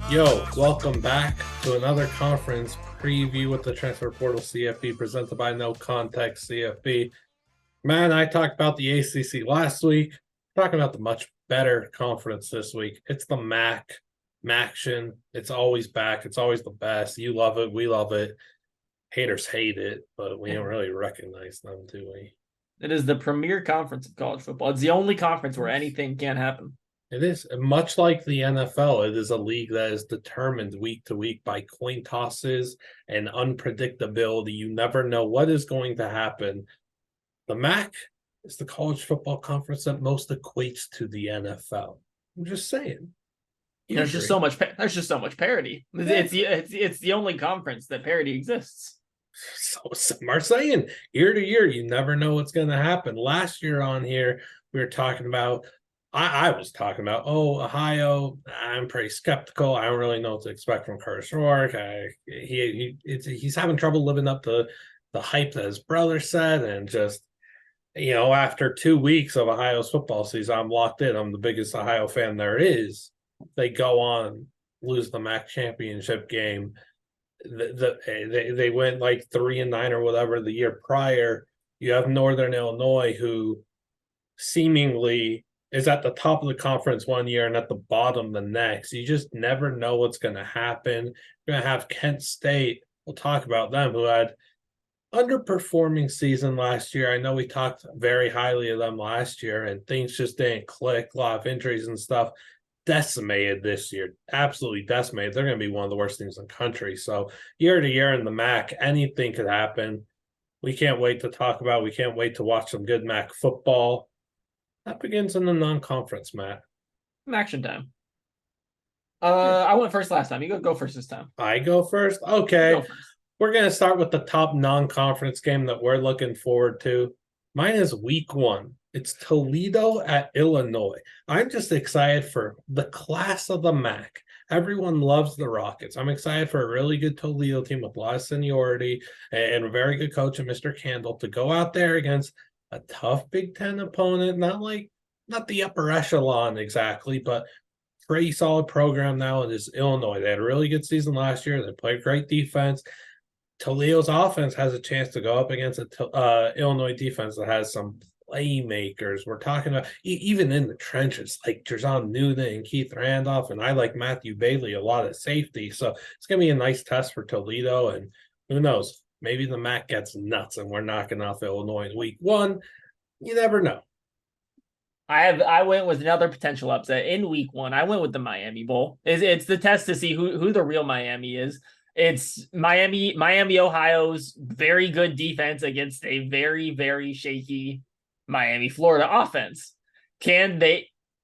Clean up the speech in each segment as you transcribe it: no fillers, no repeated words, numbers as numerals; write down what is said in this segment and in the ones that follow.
Yo, welcome back to another conference preview with the Transfer Portal CFB presented by No Context CFB. Man, I talked about the ACC last week. Talking about the much better conference this week. It's the MAC, Maction. It's always back. It's always the best. You love it. We love it. Haters hate it, but we don't really recognize them, do we? It is the premier conference of college football. It's the only conference where anything can happen. It is much like the NFL. It is a league that is determined week to week by coin tosses and unpredictability. You never know what is going to happen. The MAC is the college football conference that most equates to the NFL. I'm just saying. There's just so much. There's just so much parity. It's the only conference that parity exists. So some are saying year to year, you never know what's going to happen. Last year on here, we were talking about. I was talking about, Ohio. I'm pretty skeptical. I don't really know what to expect from Curtis Rourke. He's having trouble living up to the hype that his brother said, and just after 2 weeks of Ohio's football season, I'm locked in. I'm the biggest Ohio fan there is. They go on, lose the MAC championship game. They went like 3-9 or whatever the year prior. You have Northern Illinois, who seemingly is at the top of the conference one year and at the bottom the next. You just never know what's going to happen. You're going to have Kent State. We'll talk about them, who had underperforming season last year. I know we talked very highly of them last year, and things just didn't click. A lot of injuries and stuff. Decimated this year. Absolutely decimated. They're going to be one of the worst teams in the country. So year to year in the MAC, anything could happen. We can't wait to talk about. We can't wait to watch some good MAC football. That begins in the non-conference, Matt. Action time. I went first last time. You go first this time. I go first? Okay. Go first. We're going to start with the top non-conference game that we're looking forward to. Mine is week 1. It's Toledo at Illinois. I'm just excited for the class of the MAC. Everyone loves the Rockets. I'm excited for a really good Toledo team with a lot of seniority and a very good coach, Mr. Candle, to go out there against a tough Big Ten opponent, not the upper echelon exactly, but pretty solid program now. It is Illinois. They had a really good season last year. They played great defense. Toledo's offense has a chance to go up against a Illinois defense that has some playmakers. We're talking about even in the trenches, like Jerson Newton and Keith Randolph, and I like Matthew Bailey a lot of safety. So it's going to be a nice test for Toledo, and who knows? Maybe the MAC gets nuts and we're knocking off Illinois in week 1. You never know. I went with another potential upset in week 1. I went with the Miami Bowl. It's the test to see who the real Miami is. It's Miami, Ohio's very good defense against a very, very shaky Miami, Florida offense. If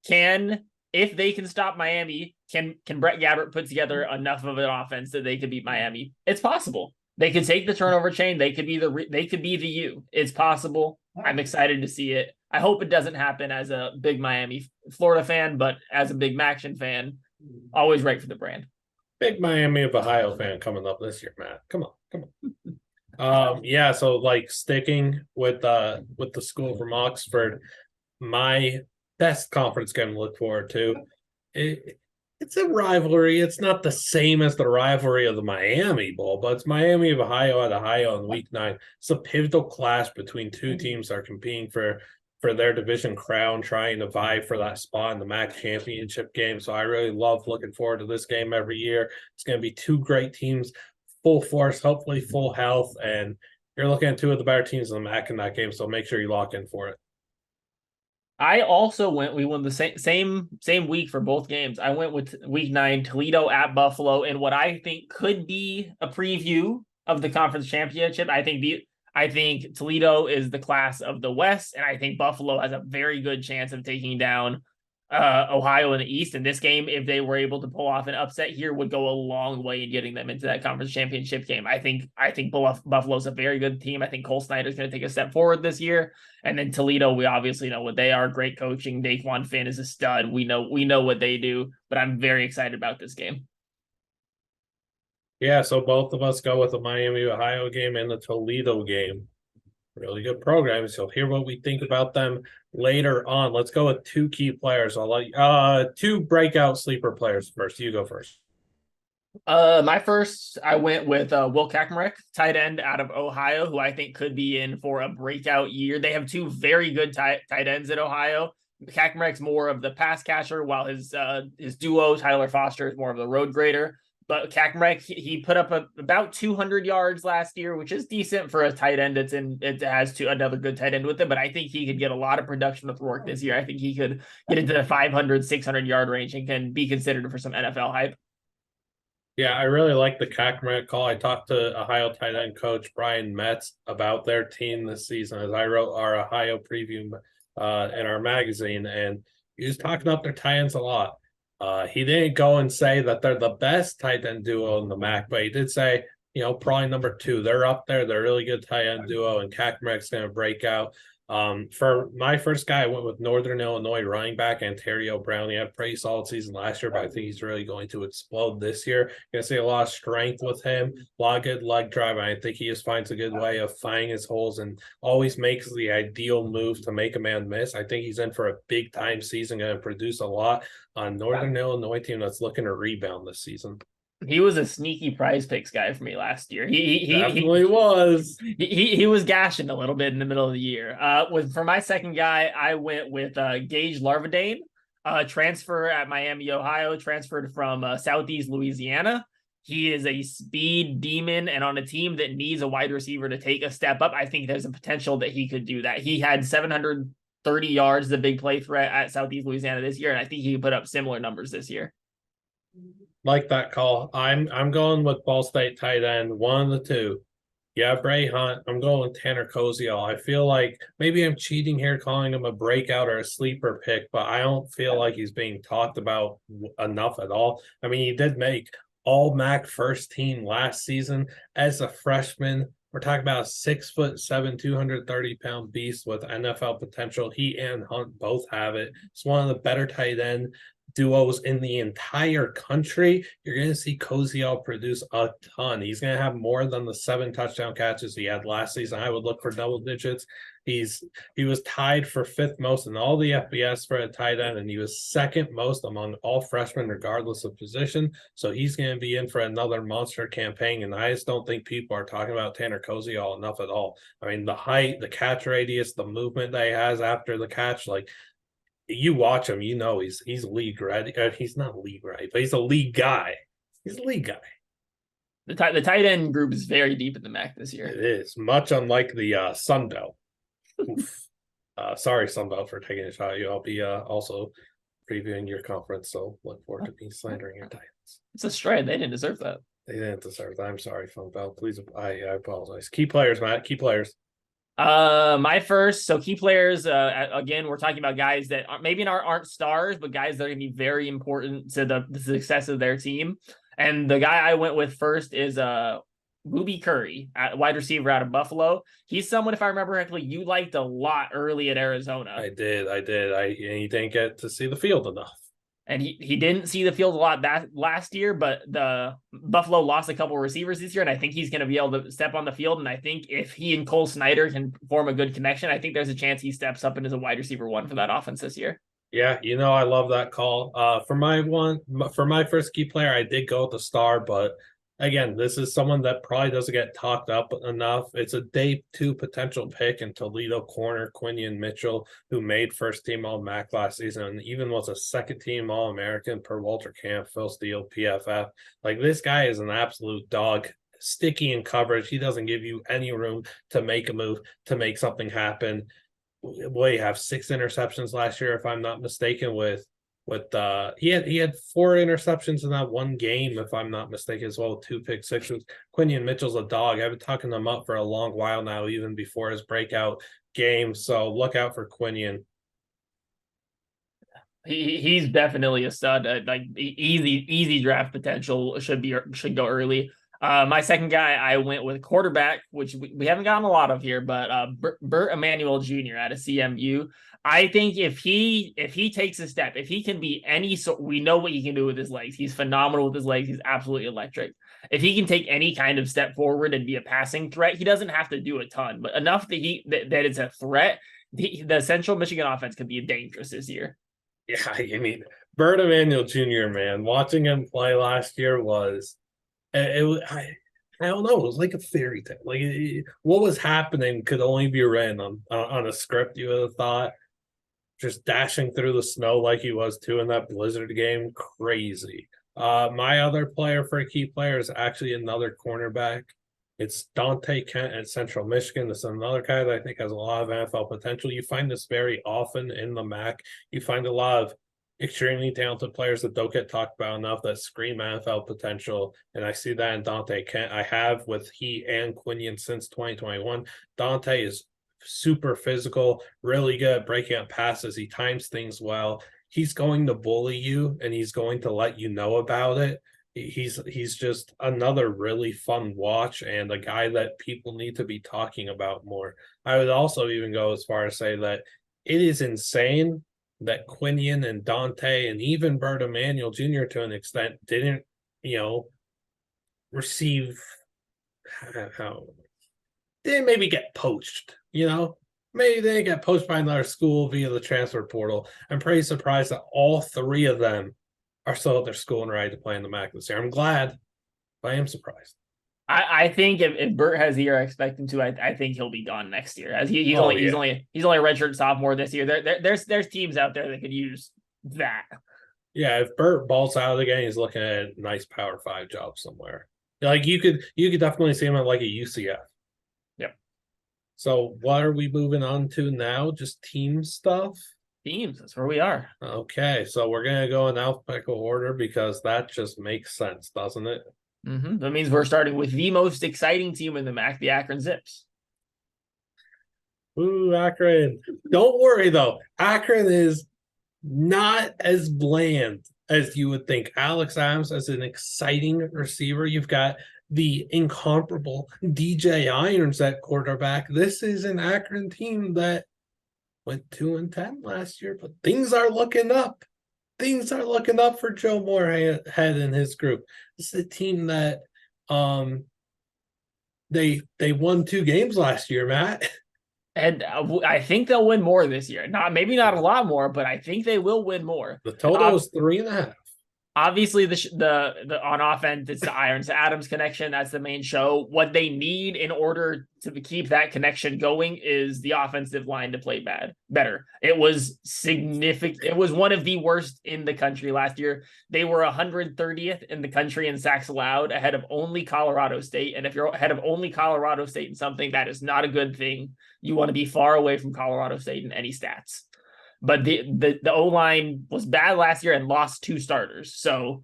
they can stop Miami, can Brett Gabbert put together enough of an offense that they could beat Miami? It's possible. They could take the turnover chain. They could be the U. It's possible. I'm excited to see it. I hope it doesn't happen as a big Miami, Florida fan, but as a big Maction fan, always right for the brand. Big Miami of Ohio fan coming up this year, Matt. Come on. Yeah, so like sticking with the school from Oxford, my best conference game to look forward to. It's a rivalry. It's not the same as the rivalry of the Miami Bowl, but it's Miami of Ohio at Ohio in week 9. It's a pivotal clash between two teams that are competing for their division crown, trying to vie for that spot in the MAC championship game. So I really love looking forward to this game every year. It's going to be two great teams, full force, hopefully full health, and you're looking at two of the better teams in the MAC in that game, so make sure you lock in for it. I also we won the same week for both games. I went with week 9, Toledo at Buffalo, in what I think could be a preview of the conference championship. I think Toledo is the class of the West, and I think Buffalo has a very good chance of taking down Ohio in the East. And this game, if they were able to pull off an upset here, would go a long way in getting them into that conference championship game. I think Buffalo's a very good team. I think Cole Snyder's going to take a step forward this year. And then Toledo, we obviously know what they are. Great coaching. Daquan Finn is a stud. We know what they do, but I'm very excited about this game. Yeah, so both of us go with the Miami, Ohio game and the Toledo game. Really good programs. You'll hear what we think about them later on. Let's go with two key players. I'll let you, two breakout sleeper players first. You go first. My first, I went with Will Kaepernick, tight end out of Ohio, who I think could be in for a breakout year. They have two very good tight ends at Ohio. Kaepernick's more of the pass catcher, while his duo Tyler Foster is more of the road grader. But Kaepernick, he put up about 200 yards last year, which is decent for a tight end. It has another good tight end with it, but I think he could get a lot of production with Rourke this year. I think he could get into the 500, 600 yard range and can be considered for some NFL hype. Yeah, I really like the Kaepernick call. I talked to Ohio tight end coach Brian Metz about their team this season as I wrote our Ohio preview in our magazine, and he was talking up their tight ends a lot. He didn't go and say that they're the best tight end duo in the MAC, but he did say, probably number two. They're up there. They're a really good tight end duo, and Kaepernick's going to break out. For my first guy, I went with Northern Illinois running back Ontario Brown. He had a pretty solid season last year, but I think he's really going to explode this year. You're going to see a lot of strength with him, a lot of good leg drive. I think he just finds a good way of finding his holes and always makes the ideal move to make a man miss. I think he's in for a big time season, going to produce a lot on Northern Illinois team that's looking to rebound this season. He was a sneaky prize picks guy for me last year. He definitely was. He was gashing a little bit in the middle of the year. For my second guy, I went with Gage Larvadane, transfer at Miami, Ohio, transferred from Southeast Louisiana. He is a speed demon, and on a team that needs a wide receiver to take a step up, I think there's a potential that he could do that. He had 730 yards, the big play threat at Southeast Louisiana this year, and I think he could put up similar numbers this year. Like that call. I'm going with Ball State tight end, one of the two. Yeah, Bray Hunt. I'm going with Tanner Koziol. I feel like maybe I'm cheating here calling him a breakout or a sleeper pick, but I don't feel like he's being talked about enough at all. I mean, he did make all MAC first team last season as a freshman. We're talking about a 6'7", 230-pound beast with NFL potential. He and Hunt both have it. It's one of the better tight end duos in the entire country. You're going to see Koziel produce a ton. He's going to have more than the 7 touchdown catches he had last season. I would look for double digits. He was tied for 5th most in all the FBS for a tight end, and he was 2nd most among all freshmen, regardless of position. So he's going to be in for another monster campaign, and I just don't think people are talking about Tanner Koziel enough at all. I mean, the height, the catch radius, the movement that he has after the catch, like, you watch him, he's league ready. He's not league ready, but he's a league guy. He's a league guy. The tight end group is very deep in the MAC this year. It is, much unlike the Sun Belt. Sorry, Sun Belt, for taking a shot. I'll be also previewing your conference, so look forward to me slandering your Titans. It's a stride. They didn't deserve that. They didn't deserve that. I'm sorry, Sun Belt. Please, I apologize. Key players, Matt. Key players. My first, so key players, again, we're talking about guys that aren't stars, but guys that are going to be very important to the success of their team. And the guy I went with first is Booby Curry, wide receiver out of Buffalo. He's someone, if I remember correctly, you liked a lot early at Arizona. I did. He didn't get to see the field enough. And he didn't see the field a lot that last year, but the Buffalo lost a couple of receivers this year, and I think he's going to be able to step on the field. And I think if he and Cole Snyder can form a good connection, I think there's a chance he steps up and is a wide receiver 1 for that offense this year. Yeah, I love that call. For my first key player, I did go with the star, but again, this is someone that probably doesn't get talked up enough. It's a day 2 potential pick in Toledo corner Quinion Mitchell, who made first team All MAC last season and even was a second team All American per Walter Camp, Phil Steele, PFF. Like, this guy is an absolute dog. Sticky in coverage. He doesn't give you any room to make a move, to make something happen. He have 6 interceptions last year, if I'm not mistaken, he had 4 interceptions in that one game, if I'm not mistaken, as well, 2 pick sixes. Quinion Mitchell's a dog. I've been talking him up for a long while now, even before his breakout game. So look out for Quinion. He's definitely a stud. Like, easy draft potential, should go early. My second guy, I went with quarterback, which we haven't gotten a lot of here, but Burt Emanuel Jr. out of CMU. I think if he takes a step, if he can be we know what he can do with his legs. He's phenomenal with his legs. He's absolutely electric. If he can take any kind of step forward and be a passing threat, he doesn't have to do a ton, but enough that it's a threat. The Central Michigan offense could be dangerous this year. Yeah, I mean, Burt Emanuel Jr., man, watching him play last year was I don't know. It was like a fairy tale. Like what was happening could only be written on a script. You would have thought just dashing through the snow like he was too in that Blizzard game, crazy. My other player for a key player is actually another cornerback. It's Dante Kent at Central Michigan. This is another guy that I think has a lot of NFL potential. You find this very often in the MAC. You find a lot of extremely talented players that don't get talked about enough that scream NFL potential. And I see that in Dante Kent. I have with he and Quinion since 2021. Dante is super physical, really good at breaking up passes. He times things well. He's going to bully you and he's going to let you know about it. He's just another really fun watch and a guy that people need to be talking about more. I would also even go as far as say that it is insane that Quinion and Dante and even Bert Emanuel Jr. to an extent didn't, receive how didn't maybe get poached, Maybe they get poached by another school via the transfer portal. I'm pretty surprised that all three of them are still at their school and ready to play in the MAC this year. I'm glad, but I am surprised. I think if Bert has the year I expect him to, I think he'll be gone next year. As he's only a redshirt sophomore this year. There's teams out there that could use that. Yeah, if Bert balls out again, he's looking at a nice Power 5 job somewhere. Like you could definitely see him at like a UCF. Yep. So what are we moving on to now? Just team stuff? Teams, that's where we are. Okay, so we're gonna go in alphabetical order because that just makes sense, doesn't it? Mm-hmm. That means we're starting with the most exciting team in the MAC, the Akron Zips. Ooh, Akron. Don't worry though. Akron is not as bland as you would think. Alex Adams as an exciting receiver. You've got the incomparable DJ Irons at quarterback. This is an Akron team that went 2-10 last year, but things are looking up. Things are looking up for Joe Moorhead and his group. This is a team that they won 2 games last year, Matt. And I think they'll win more this year. Maybe not a lot more, but I think they will win more. The total is 3.5. Obviously, the on offense, it's the Irons Adams connection. That's the main show. What they need in order to keep that connection going is the offensive line to play better. It was significant. It was one of the worst in the country last year. They were 130th in the country in sacks allowed, ahead of only Colorado State. And if you're ahead of only Colorado State in something, that is not a good thing. You want to be far away from Colorado State in any stats. But the O-line was bad last year and lost 2 starters. So,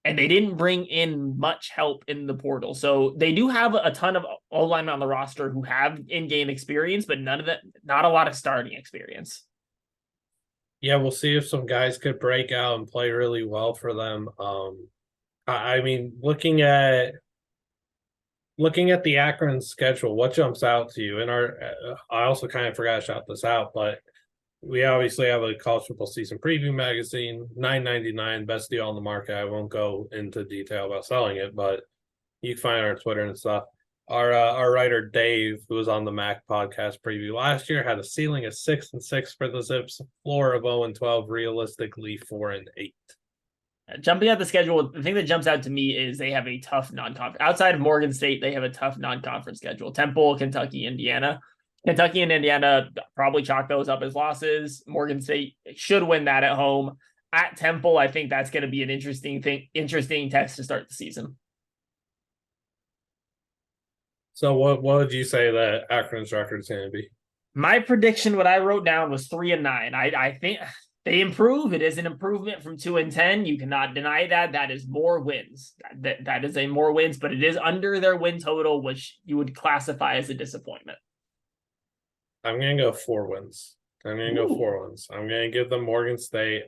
and they didn't bring in much help in the portal. So they do have a ton of O-linemen on the roster who have in-game experience, but not a lot of starting experience. Yeah, we'll see if some guys could break out and play really well for them. I mean, looking at the Akron schedule, what jumps out to you? And I also kind of forgot to shout this out, but we obviously have a college football season preview magazine, $9.99, best deal on the market. I won't go into detail about selling it, but you can find our Twitter and stuff. Our writer Dave, who was on the MAC podcast preview last year, had a ceiling of 6-6 for the Zips, floor of 0-12, realistically 4-8. Jumping out the schedule, the thing that jumps out to me is they have a tough non-conference. Outside of Morgan State, they have a tough non-conference schedule. Temple, Kentucky, Indiana. Kentucky and Indiana probably chalk those up as losses. Morgan State should win that at home. At Temple, I think that's going to be an interesting test to start the season. So what would you say that Akron's record is going to be? My prediction, what I wrote down was 3-9. I think they improve. It is an improvement from 2-10. You cannot deny that. That is more wins. That is a more wins, but it is under their win total, which you would classify as a disappointment. I'm going to go 4 wins. I'm going to go 4 wins. I'm going to give them Morgan State,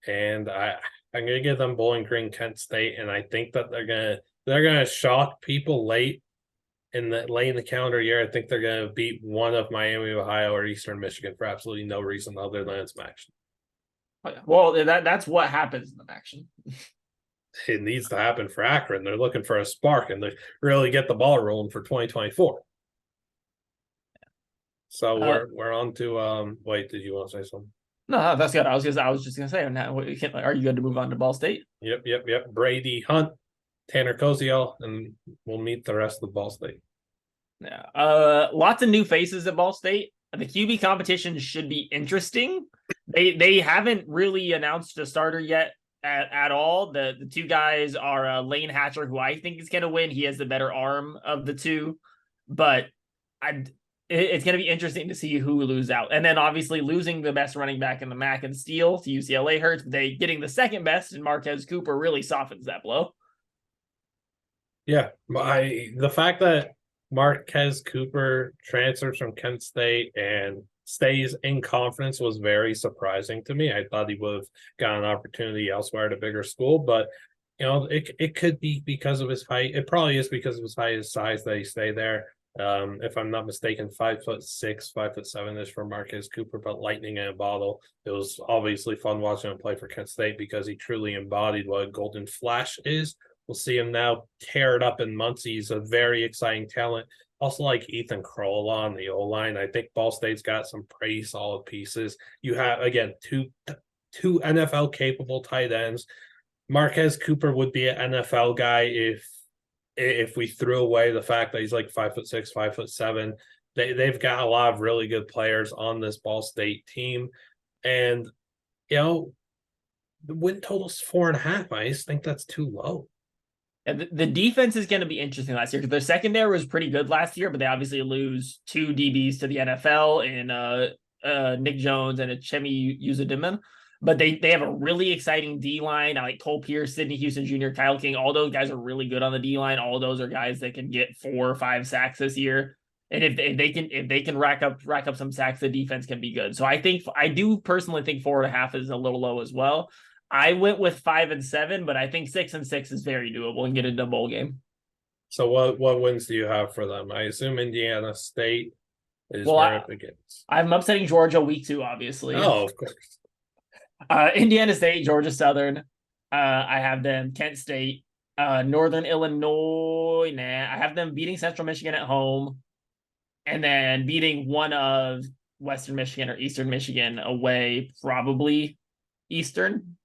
and I'm going to give them Bowling Green, Kent State, and I think that they're going to shock people late in the calendar year. I think they're going to beat one of Miami, Ohio, or Eastern Michigan for absolutely no reason other than it's action. Well, that's what happens in the action. It needs to happen for Akron. They're looking for a spark and they really get the ball rolling for 2024. So we're on to wait, did you want to say something? No, that's good. I was just gonna say, now are you good to move on to Ball State? Yep. Brady Hunt Tanner Koziel, and we'll meet the rest of the Ball State. Yeah. Lots of new faces at Ball State. The QB competition should be interesting. They haven't really announced a starter yet at all. The two guys are Lane Hatcher, who I think is going to win. He has the better arm of the two, but it's going to be interesting to see who loses out. And then obviously losing the best running back in the MAC and Steele to UCLA hurts. They getting the second best in Marquez Cooper really softens that blow. Yeah, the fact that Marquez Cooper transfers from Kent State and stays in conference was very surprising to me. I thought he would have got an opportunity elsewhere at a bigger school, but it could be because of his height. It probably is because of his height, his size that he stay there. If I'm not mistaken, 5'6", 5'7" is for Marquez Cooper, but lightning in a bottle. It was obviously fun watching him play for Kent State because he truly embodied what a golden flash is. We'll see him now tear it up in Muncie. He's a very exciting talent. Also, like Ethan Kroll on the O-line. I think Ball State's got some pretty solid pieces. You have, again, two NFL capable tight ends. Marquez Cooper would be an NFL guy if we threw away the fact that he's like 5'6", 5'7". They've got a lot of really good players on this Ball State team. And, the win total's 4.5. I just think that's too low. And the defense is going to be interesting last year because their secondary was pretty good last year, but they obviously lose two DBs to the NFL in Nick Jones and Achemi Uzodimma. But they have a really exciting D line. I like Cole Pierce, Sidney Houston Jr., Kyle King. All those guys are really good on the D line. All those are guys that can get 4 or 5 sacks this year. And if they can rack up some sacks, the defense can be good. So I do personally think 4.5 is a little low as well. I went with 5 and 7, but I think 6 and 6 is very doable and get into a bowl game. So what wins do you have for them? I assume Indiana State is where it begins. I'm upsetting Georgia week 2, obviously. Oh, of course. Indiana State, Georgia Southern. I have them Kent State, Northern Illinois. I have them beating Central Michigan at home, and then beating one of Western Michigan or Eastern Michigan away. Probably Eastern.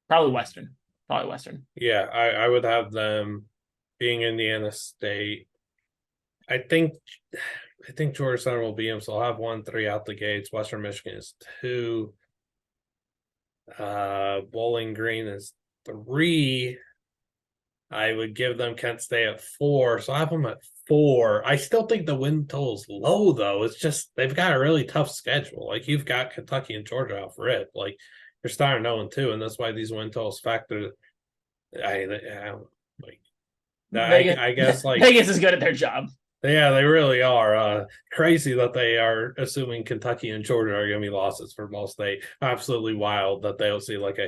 Probably Western. Yeah, I would have them being Indiana State. I think Georgia Southern will beat them, so I'll have 1-3 out the gates. Western Michigan is 2. Bowling Green is 3. I would give them Kent State at 4, so I have them at 4. I still think the win total is low, though. It's just they've got a really tough schedule. Like, you've got Kentucky and Georgia off rip. Like, you're starting 0-2, and that's why these win totals factor. I guess like Vegas is good at their job. Yeah, they really are. Crazy that they are assuming Kentucky and Georgia are going to be losses for Ball State. Absolutely wild that they'll see like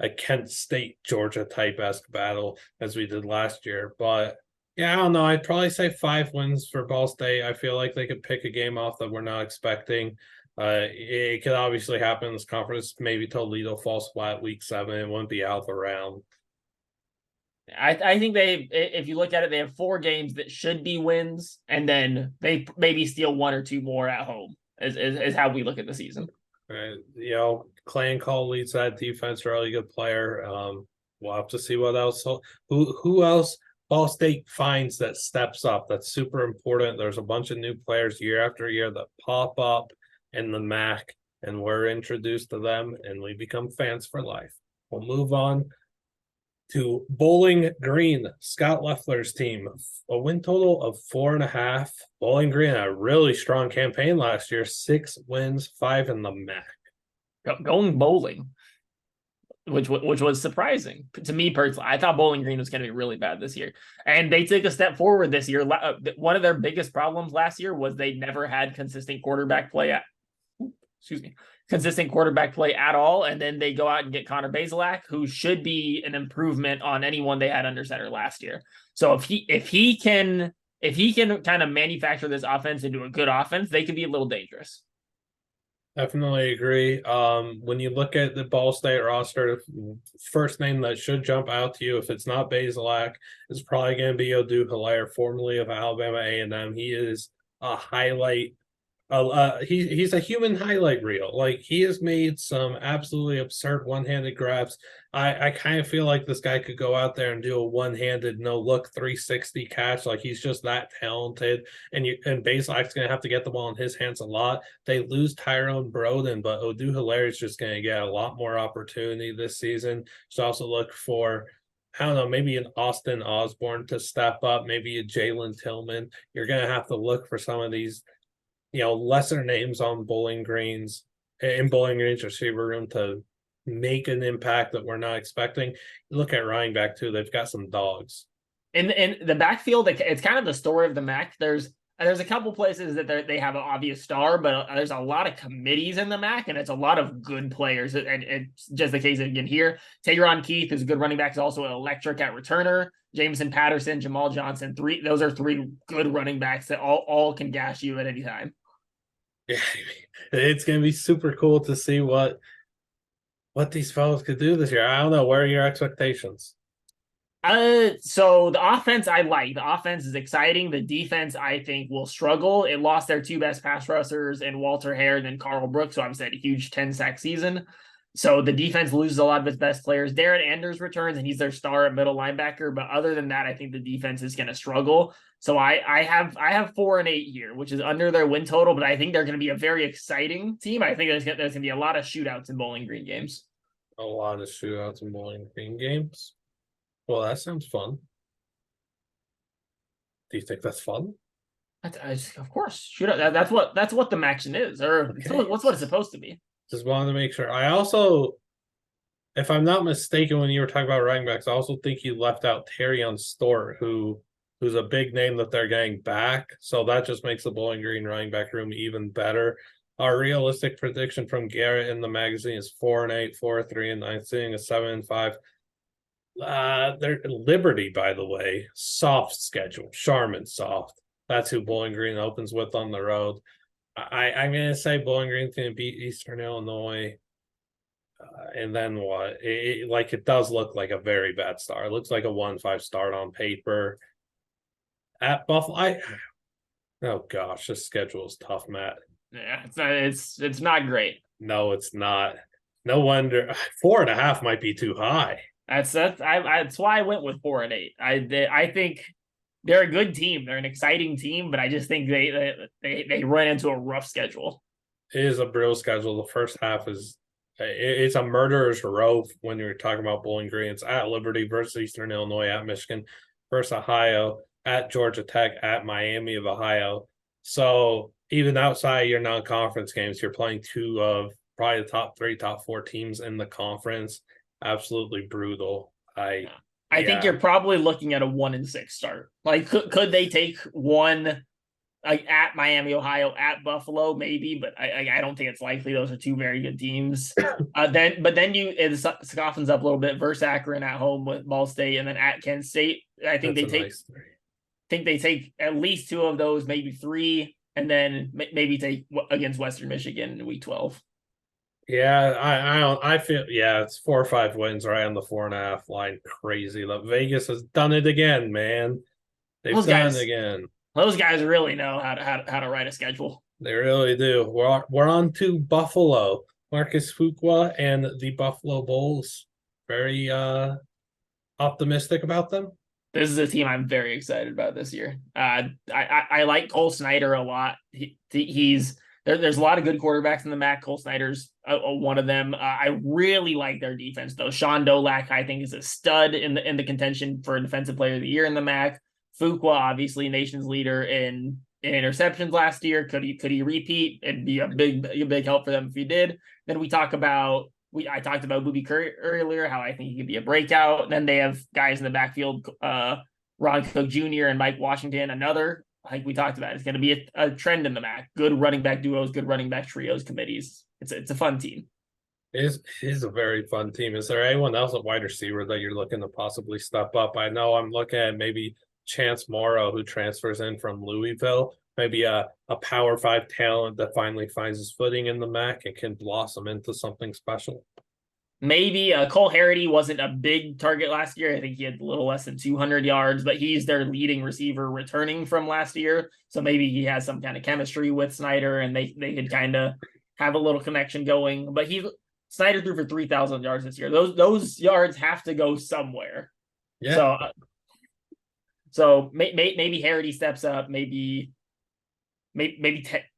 a Kent State Georgia type-esque battle as we did last year. But yeah, I don't know. I'd probably say 5 wins for Ball State. I feel like they could pick a game off that we're not expecting. It could obviously happen in this conference. Maybe Toledo falls flat week 7. It wouldn't be out of the round. I think if you look at it, they have 4 games that should be wins, and then they maybe steal 1 or 2 more at home. Is how we look at the season. Clayton Call leads that defense, really good player. We'll have to see what else. Who else Ball State finds that steps up. That's super important. There's a bunch of new players year after year that pop up in the MAC, and we're introduced to them, and we become fans for life. We'll move on to Bowling Green, Scott Loeffler's team. A win total of 4.5. Bowling Green had a really strong campaign last year. 6 wins, 5 in the MAC. Going bowling, which was surprising to me personally. I thought Bowling Green was going to be really bad this year, and they took a step forward this year. One of their biggest problems last year was they never had consistent quarterback play at all. And then they go out and get Connor Bazelak, who should be an improvement on anyone they had under center last year. So if he can kind of manufacture this offense into a good offense, they could be a little dangerous. Definitely agree. When you look at the Ball State roster, the first name that should jump out to you, if it's not Bazelak, is probably going to be Odu Hilaire, formerly of Alabama A&M. He is a highlight He's a human highlight reel. Like he has made some absolutely absurd one-handed grabs. I kind of feel like this guy could go out there and do a one-handed no look 360 catch. Like he's just that talented. And Baselak's gonna have to get the ball in his hands a lot. They lose Tyrone Broden, but Oduhilaire is just gonna get a lot more opportunity this season. So also look for, I don't know, maybe an Austin Osborne to step up, maybe a Jalen Tillman. You're gonna have to look for some of these, lesser names on Bowling Greens in Bowling Green's receiver room to make an impact that we're not expecting. Look at running back too; they've got some dogs. In the backfield. It's kind of the story of the MAC. There's a couple places that they have an obvious star, but there's a lot of committees in the MAC, and it's a lot of good players. And it's just the case again here. Tayron Keith is a good running back, is also an electric at returner. Jameson Patterson, Jamal Johnson, those are three good running backs that all can gash you at any time. Yeah, it's gonna be super cool to see what these fellows could do this year. I don't know. Where are your expectations? So the offense I like. The offense is exciting. The defense I think will struggle. It lost their two best pass rushers in Walter Hare and Carl Brooks. So obviously had a huge 10-sack season. So the defense loses a lot of its best players. Darren Anders returns and he's their star at middle linebacker. But other than that, I think the defense is going to struggle. So I have 4-8 here, which is under their win total. But I think they're going to be a very exciting team. I think there's going to be a lot of shootouts in Bowling Green games. A lot of shootouts in Bowling Green games. Well, that sounds fun. Do you think that's fun? Of course, shootout. That's what the action is, or okay. What's what it's supposed to be. Just wanted to make sure. I also, if I'm not mistaken, when you were talking about running backs, I also think you left out Terrion Stort, who's a big name that they're getting back. So that just makes the Bowling Green running back room even better. Our realistic prediction from Garrett in the magazine is 4-8, 4-3-9, seeing a 7-5. They're Liberty, by the way, soft schedule. Charmin soft. That's who Bowling Green opens with on the road. I'm gonna say Bowling Green's gonna beat Eastern Illinois, and then what? It does look like a very bad start. It looks like a 1-5 start on paper. At Buffalo, oh gosh, this schedule is tough, Matt. Yeah, it's not great. No, it's not. No wonder 4.5 might be too high. That's why I went with 4-8. I think they're a good team. They're an exciting team, but I just think they run into a rough schedule. It is a brutal schedule. The first half it's a murderer's row when you're talking about Bowling Green. It's at Liberty versus Eastern Illinois, at Michigan versus Ohio, at Georgia Tech, at Miami of Ohio. So even outside your non-conference games, you're playing two of probably the top 3, top 4 teams in the conference. Absolutely brutal. I think you're probably looking at a 1-6 start. Like, could they take one, like at Miami, Ohio, at Buffalo, maybe, but I don't think it's likely. Those are two very good teams. Then it softens up a little bit versus Akron at home with Ball State, and then at Kent State. I think they take at least 2 of those, maybe 3, and then maybe take against Western Michigan in Week 12. Yeah, I feel it's 4 or 5 wins right on the 4.5 line. Crazy. Vegas has done it again, man. They've done it again. Those guys really know how to write a schedule. They really do. We're on to Buffalo. Marcus Fuqua and the Buffalo Bulls. Very optimistic about them. This is a team I'm very excited about this year. I like Cole Snyder a lot. There's a lot of good quarterbacks in the MAC. Cole Snyder's one of them. I really like their defense, though. Sean Dolak, I think, is a stud in the contention for Defensive Player of the Year in the MAC. Fuqua, obviously, nation's leader in interceptions last year. Could he repeat? It'd be a big help for them if he did. Then I talked about Booby Curry earlier, how I think he could be a breakout. Then they have guys in the backfield, Ron Cook Jr. and Mike Washington, another. Like we talked about, it's going to be a trend in the MAC. Good running back duos, good running back trios, committees. It's a fun team. It is a very fun team. Is there anyone else at wide receiver that you're looking to possibly step up? I know I'm looking at maybe Chance Morrow, who transfers in from Louisville. Maybe a Power 5 talent that finally finds his footing in the MAC and can blossom into something special. Maybe Cole Harity wasn't a big target last year. I think he had a little less than 200 yards, but he's their leading receiver returning from last year. So maybe he has some kind of chemistry with Snyder, and they could kind of have a little connection going. But Snyder threw for 3,000 yards this year. Those yards have to go somewhere. Yeah. So maybe Harity steps up. Maybe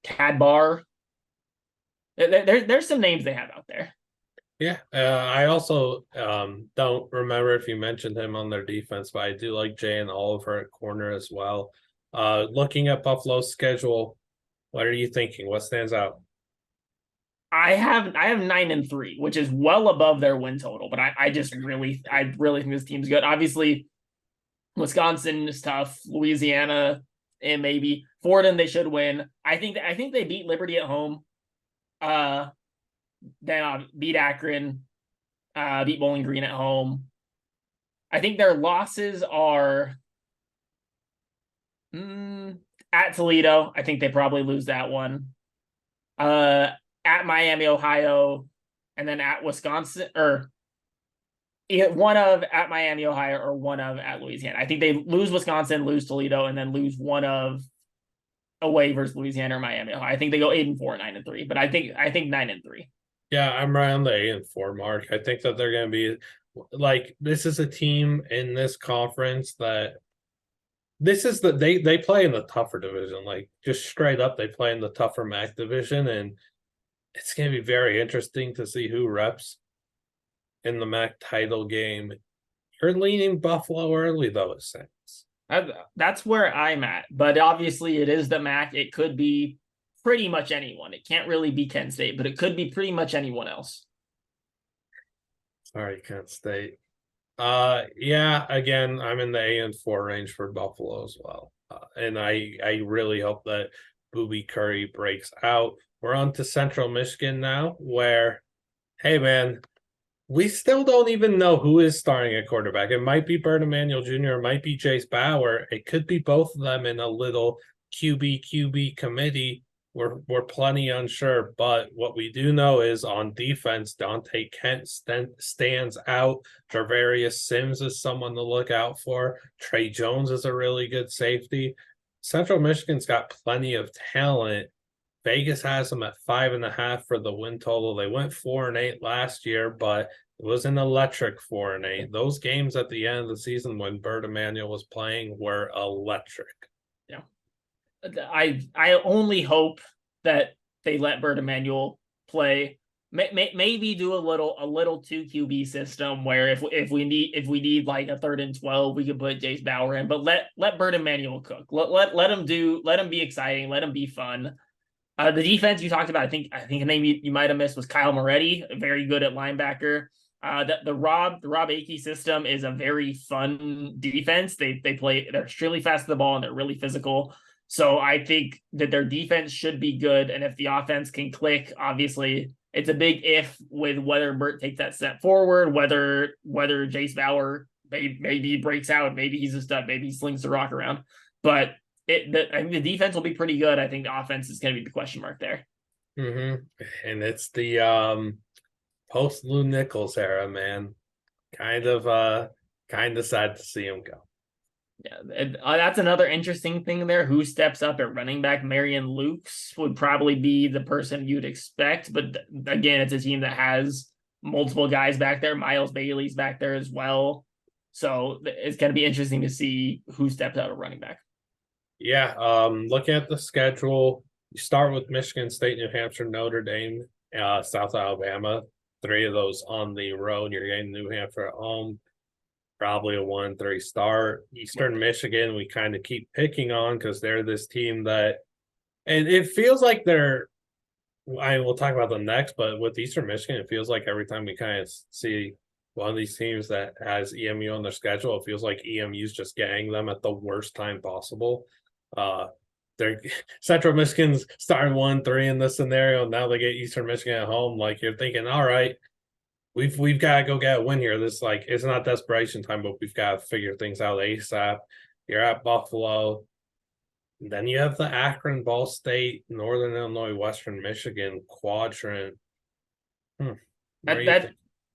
Tad Barr. There's some names they have out there. Yeah, I also don't remember if you mentioned him on their defense, but I do like Jay and Oliver at corner as well. Looking at Buffalo's schedule, what are you thinking? What stands out? I have 9-3, which is well above their win total, but I really think this team's good. Obviously, Wisconsin is tough, Louisiana, and maybe Fordham they should win. I think they beat Liberty at home. Then beat Akron, beat Bowling Green at home. I think their losses are at Toledo. I think they probably lose that one. At Miami, Ohio, and then at Wisconsin, or one of at Miami, Ohio, or one of at Louisiana. I think they lose Wisconsin, lose Toledo, and then lose one of away versus Louisiana or Miami, Ohio. I think they go 8-4, 9-3, but I think 9-3. Yeah, I'm around the 8-4 mark. I think that they're going to be like, this is a team in this conference that they play in the tougher division. Like, just straight up, they play in the tougher MAC division, and it's going to be very interesting to see who reps in the MAC title game. You're leaning Buffalo early, though, it seems. That's where I'm at, but obviously it is the MAC. It could be pretty much anyone. It can't really be Kent State, but it could be pretty much anyone else. Sorry, Kent State. Yeah, again, I'm in the 8-4 range for Buffalo as well. And I really hope that Booby Curry breaks out. We're on to Central Michigan now, where, hey man, we still don't even know who is starting at quarterback. It might be Bert Emanuel Jr., it might be Jace Bauer. It could be both of them in a little QB committee. We're plenty unsure, but what we do know is on defense, Dante Kent stands out. Travarius Sims is someone to look out for. Trey Jones is a really good safety. Central Michigan's got plenty of talent. Vegas has them at 5.5 for the win total. They went 4-8 last year, but it was an electric 4-8. Those games at the end of the season when Bert Emanuel was playing were electric. Yeah. I only hope that they let Bert Emanuel play. Maybe do a little 2 QB system where if we need like a 3rd and 12, we could put Jace Bauer in. But let Bert Emanuel cook. Let him be exciting. Let him be fun. The defense you talked about, I think a name you might have missed was Kyle Moretti, very good at linebacker. The Rob Akey system is a very fun defense. They're extremely fast to the ball and they're really physical. So I think that their defense should be good. And if the offense can click, obviously it's a big if with whether Bert takes that step forward, whether Jace Bauer maybe breaks out, maybe he's a stud, maybe he slings the rock around. But I think the defense will be pretty good. I think the offense is going to be the question mark there. And it's the post Lou Nichols era, man. Kind of sad to see him go. Yeah, that's another interesting thing there. Who steps up at running back? Marion Lukes would probably be the person you'd expect, but again, it's a team that has multiple guys back there. Miles Bailey's back there as well, so it's going to be interesting to see who steps out at running back. Yeah, looking at the schedule, you start with Michigan State, New Hampshire, Notre Dame, South Alabama. 3 of those on the road. You're getting New Hampshire at home. Probably a 1-3 start. Eastern Michigan, we kind of keep picking on because they're this team that, and it feels like we'll talk about them next, but with Eastern Michigan, it feels like every time we kind of see one of these teams that has EMU on their schedule, it feels like EMU's just getting them at the worst time possible. They're Central Michigan's starting 1-3 in this scenario. Now they get Eastern Michigan at home. Like, you're thinking, all right, we've got to go get a win here. This, like, it's not desperation time, but we've got to figure things out ASAP. You're at Buffalo. Then you have the Akron, Ball State, Northern Illinois, Western Michigan quadrant.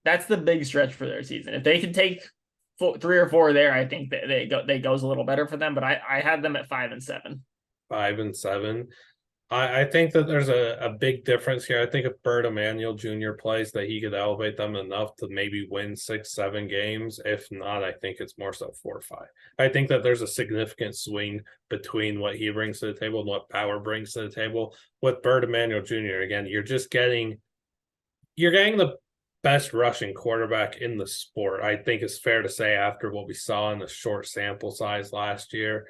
that's the big stretch for their season. If they can take 3 or 4 there, I think that they goes a little better for them. But I had them at 5-7. 5-7. I think that there's a big difference here. I think if Bert Emanuel Jr. plays, that he could elevate them enough to maybe win 6-7 games. If not, I think it's more so 4 or 5. I think that there's a significant swing between what he brings to the table and what Power brings to the table. With Bert Emanuel Jr., again, you're getting the best rushing quarterback in the sport. I think it's fair to say after what we saw in the short sample size last year.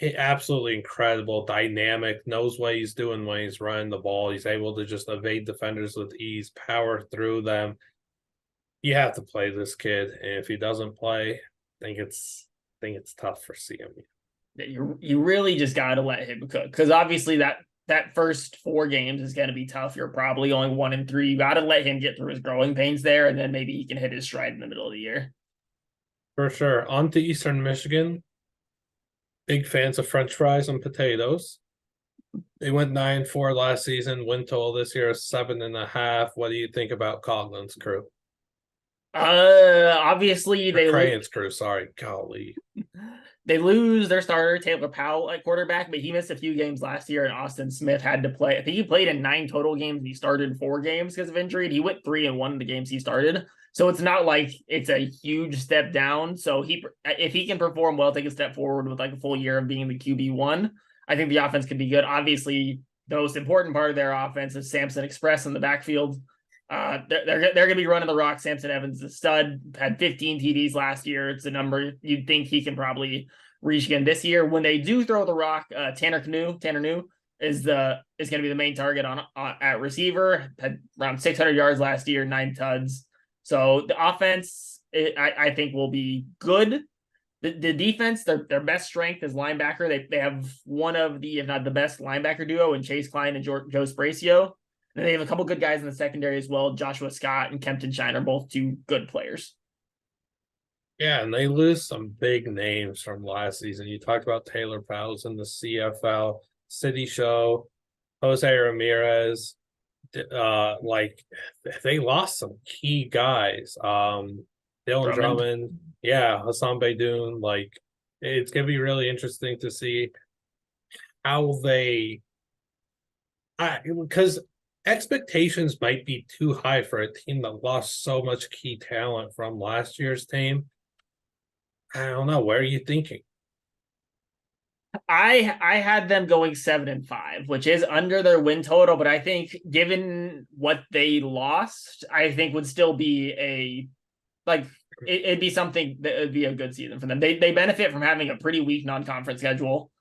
Absolutely incredible, dynamic, knows what he's doing when he's running the ball. He's able to just evade defenders with ease, power through them. You have to play this kid, and if he doesn't play, I think it's tough for CMU. You really just got to let him cook, because obviously that first 4 games is going to be tough. You're probably only 1-3. You got to let him get through his growing pains there, and then maybe he can hit his stride in the middle of the year. For sure. On to Eastern Michigan. Big fans of French fries and potatoes. They went 9-4 last season. Win total this year is 7.5. What do you think about Coughlin's crew? Obviously Crane's crew. Sorry, golly. They lose their starter Taylor Powell at quarterback, but he missed a few games last year, and Austin Smith had to play. I think he played in 9 total games, and he started 4 games because of injury. And he went 3-1 in the games he started. So it's not like it's a huge step down. So if he can perform well, take a step forward with like a full year of being the QB1, I think the offense could be good. Obviously, the most important part of their offense is Samson Express in the backfield. They're going to be running the rock. Samson Evans, the stud, had 15 TDs last year. It's a number you'd think he can probably reach again this year. When they do throw the rock, Tanner New is going to be the main target on at receiver. Had around 600 yards last year, 9 tuds. So the offense, I think, will be good. The defense, their best strength is linebacker. They have one of the, if not the best linebacker duo in Chase Klein and Joe Spracio. And they have a couple good guys in the secondary as well. Joshua Scott and Kempton Shine are both 2 good players. Yeah, and they lose some big names from last season. You talked about Taylor Powell in the CFL, City Show, Jose Ramirez. Like they lost some key guys. Dylan Drummond, yeah, Hassan Beydoun. Like it's gonna be really interesting to see how because expectations might be too high for a team that lost so much key talent from last year's team. I don't know. Where are you thinking? I had them going 7-5, which is under their win total, but I think given what they lost, I think would still be it'd be something that would be a good season for them. They benefit from having a pretty weak non-conference schedule.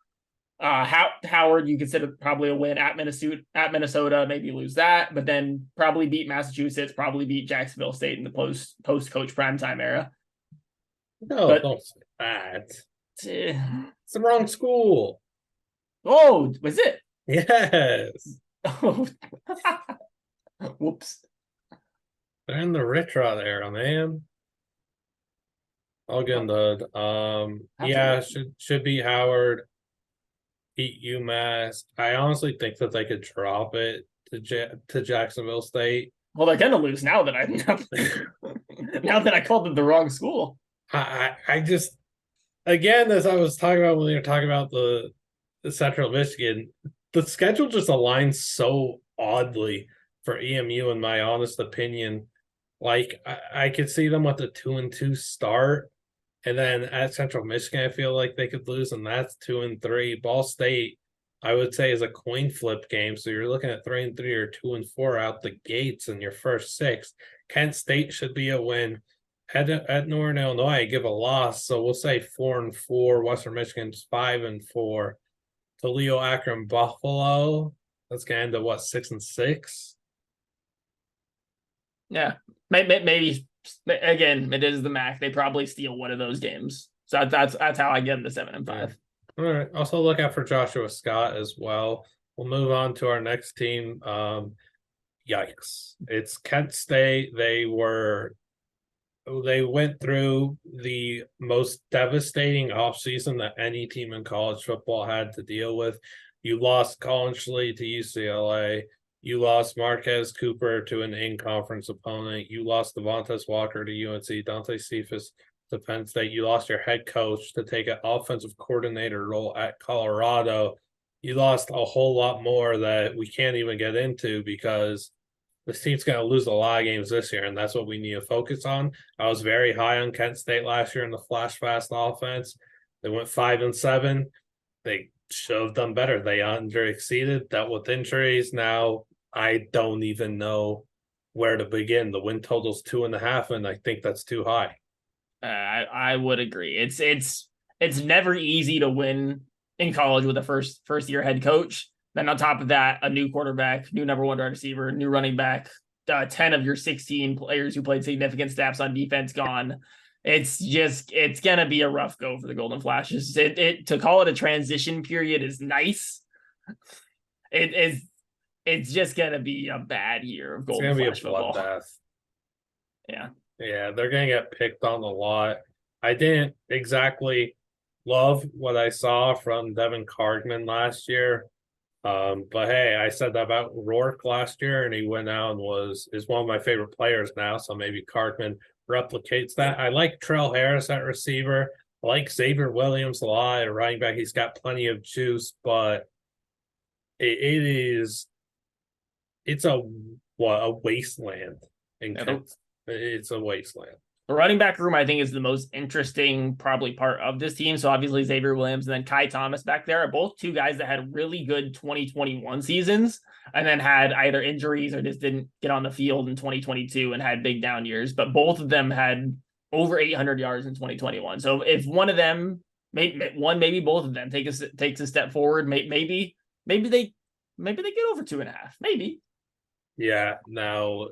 Howard, you consider probably a win at Minnesota, maybe lose that, but then probably beat Massachusetts, probably beat Jacksonville State in the post coach primetime era. No, don't say that. It's the wrong school. Oh, was it? Yes. Oh, whoops. They're in the rich rod era, man. All good. Yeah, should be Howard. Beat UMass. I honestly think that they could drop it to Jacksonville State. Well, they're gonna lose now that I called them the wrong school. I just, again, as I was talking about when we were talking about the Central Michigan, the schedule just aligns so oddly for EMU, in my honest opinion. Like I could see them with a 2-2 start, and then at Central Michigan, I feel like they could lose, and that's 2-3. Ball State, I would say, is a coin flip game. So you're looking at 3-3 or 2-4 out the gates in your first 6. Kent State should be a win. At Northern Illinois, give a loss. So we'll say 4-4. Western Michigan's 5-4. Toledo, Akron, Buffalo. That's going to end up, what, 6-6? Yeah. Maybe, again, it is the MAC. They probably steal one of those games. So that's how I get them to 7-5. Yeah. All right. Also look out for Joshua Scott as well. We'll move on to our next team. Yikes. It's Kent State. They went through the most devastating offseason that any team in college football had to deal with. You lost Colin Schlee to UCLA. You lost Marquez Cooper to an in-conference opponent. You lost Devontae Walker to UNC. Dante Cephas to Penn State. You lost your head coach to take an offensive coordinator role at Colorado. You lost a whole lot more that we can't even get into because this team's going to lose a lot of games this year, and that's what we need to focus on. I was very high on Kent State last year in the flash fast offense. They went 5-7. They should have done better. They under-exceeded, dealt with injuries. Now I don't even know where to begin. The win total's 2.5, and I think that's too high. I would agree. It's never easy to win in college with a first year head coach. Then on top of that, a new quarterback, new number one wide receiver, new running back, 10 of your 16 players who played significant snaps on defense gone. It's gonna be a rough go for the Golden Flashes. To call it a transition period is nice. It's just gonna be a bad year of Golden Flash football. Bloodbath. Yeah. Yeah, they're gonna get picked on a lot. I didn't exactly love what I saw from Devin Cargman last year. But hey, I said that about Rourke last year, and he went out and is one of my favorite players now. So maybe Cargman replicates that. I like Trell Harris at receiver. I like Xavier Williams a lot at running back. He's got plenty of juice, but it's a wasteland. It's a wasteland. The running back room, I think, is the most interesting probably part of this team. So obviously Xavier Williams and then Kai Thomas back there are both two guys that had really good 2021 seasons and then had either injuries or just didn't get on the field in 2022 and had big down years. But both of them had over 800 yards in 2021. So if one of them, maybe both of them takes a step forward, maybe they get over 2.5. Maybe. Yeah. Now,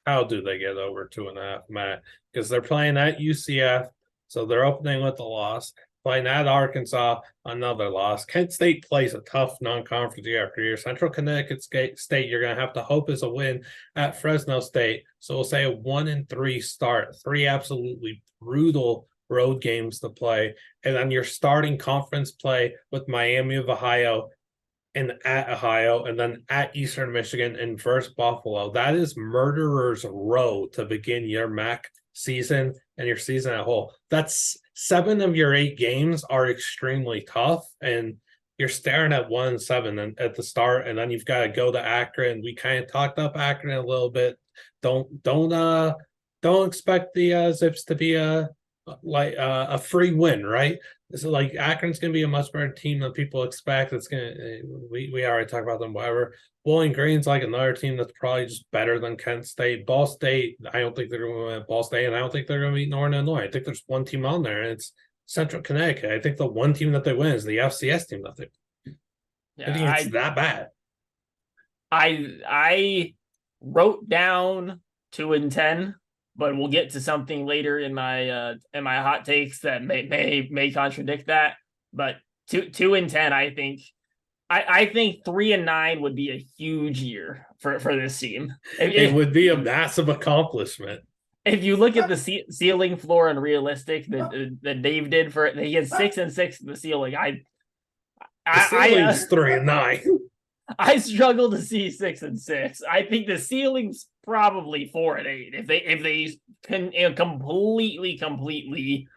how do they get over 2.5, Matt? Because they're playing at UCF, so they're opening with a loss. Playing at Arkansas, another loss. Kent State plays a tough non-conference year after year. Central Connecticut State, you're going to have to hope is a win at Fresno State. So we'll say a 1-3 start. 3 absolutely brutal road games to play. And then you're starting conference play with Miami of Ohio and at Ohio, and then at Eastern Michigan and versus Buffalo. That is murderer's row to begin your MAC season and your season at whole. That's 7 of your 8 games are extremely tough, and you're staring at 1-7 at the start, and then you've got to go to Akron. We kind of talked up Akron a little bit. Don't expect the Zips to be a free win, right? So like Akron's gonna be a much better team than people expect. It's gonna we already talked about them, whatever. Bowling Green's like another team that's probably just better than Kent State. Ball State, I don't think they're gonna win at Ball State, and I don't think they're gonna beat Northern Illinois. I think there's one team on there, and it's Central Connecticut. I think the one team that they win is the FCS team that they I think it's that bad. I wrote down 2-10. But we'll get to something later in my hot takes that may contradict that. But 2-10, I think 3-9 would be a huge year for this team. It would be a massive accomplishment. If you look at the ceiling, floor, and realistic that Dave did for it, he had 6-6 in the ceiling. The ceiling's 3-9. I struggle to see 6-6. I think the ceiling's probably 4-8. If they can completely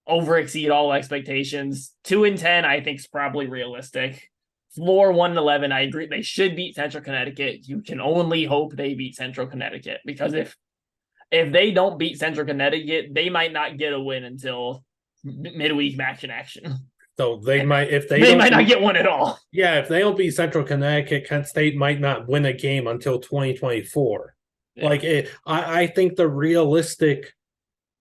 overexceed all expectations, 2-10 I think is probably realistic. Floor 1-11, I agree. They should beat Central Connecticut. You can only hope they beat Central Connecticut, because if they don't beat Central Connecticut, they might not get a win until midweek match in action. So they might, if they might not get one at all. Yeah, if they don't beat Central Connecticut, Kent State might not win a game until 2024. Yeah. I think the realistic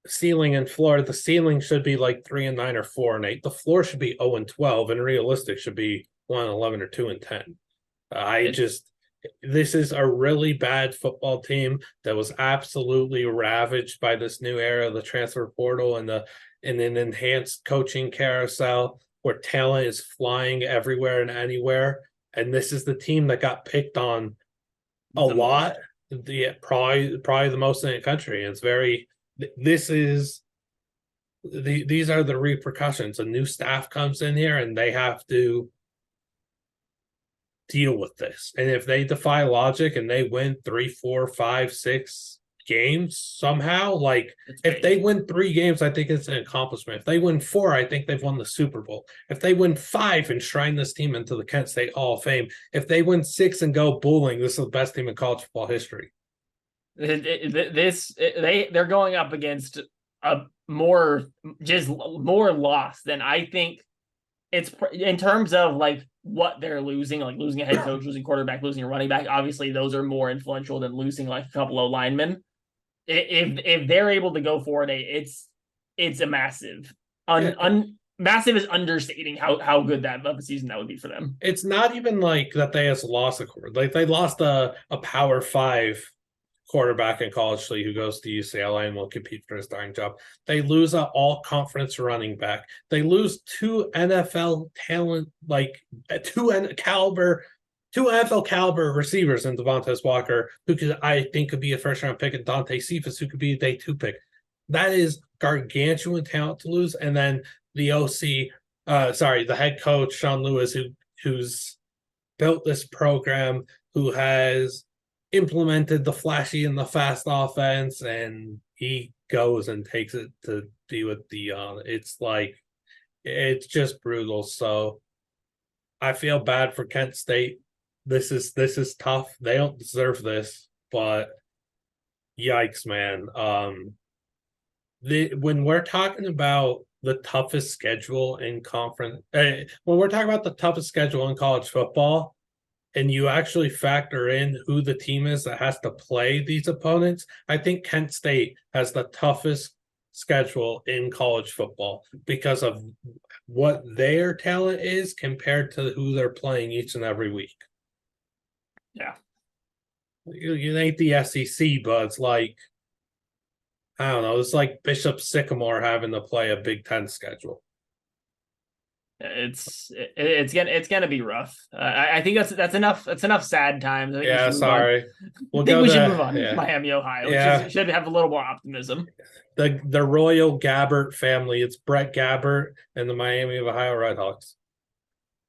ceiling and floor, the ceiling should be like 3-9 or 4-8. The floor should be 0-12, and realistic should be 1-11 or 2-10. This is a really bad football team that was absolutely ravaged by this new era of the transfer portal and an enhanced coaching carousel where talent is flying everywhere and anywhere. And this is the team that got picked on a lot. Probably the most in the country. These are the repercussions. A new staff comes in here and they have to deal with this. And if they defy logic and they win 3, 4, 5, 6 games somehow, like if they win 3 games, I think it's an accomplishment. If they win 4, I think they've won the Super Bowl. If they win 5 and shrine this team into the Kent State Hall of Fame, if they win 6 and go bowling, this is the best team in college football history. They're going up against a more loss than I think it's in terms of like what they're losing, like losing a head coach, losing quarterback, losing a running back. Obviously, those are more influential than losing like a couple of linemen. If they're able to go 4-8, it's a massive. Massive is understating how good that of a season that would be for them. It's not even like that they has lost a quarter. Like they lost a Power 5 quarterback in college league who goes to UCLA and will compete for his starting job. They lose an all-conference running back. They lose 2 NFL talent, like 2 NFL caliber receivers in Devontae Walker, who I think could be a first-round pick, and Dante Cephas, who could be a day 2 pick. That is gargantuan talent to lose. And then the the head coach, Sean Lewis, who's built this program, who has implemented the flashy and the fast offense, and he goes and takes it to be with Dion. It's like, it's just brutal. So I feel bad for Kent State. This is tough. They don't deserve this, but yikes, man. When we're talking about the toughest schedule in conference, when we're talking about the toughest schedule in college football, and you actually factor in who the team is that has to play these opponents, I think Kent State has the toughest schedule in college football because of what their talent is compared to who they're playing each and every week. Yeah. You ain't the SEC, but it's like, I don't know, it's like Bishop Sycamore having to play a Big Ten schedule. It's gonna be rough. I think that's enough. That's enough sad times. I think Yeah, sorry. I think we should move on. Yeah. Miami, Ohio. Yeah. Should have a little more optimism. The Royal Gabbert family. It's Brett Gabbert and the Miami of Ohio Redhawks.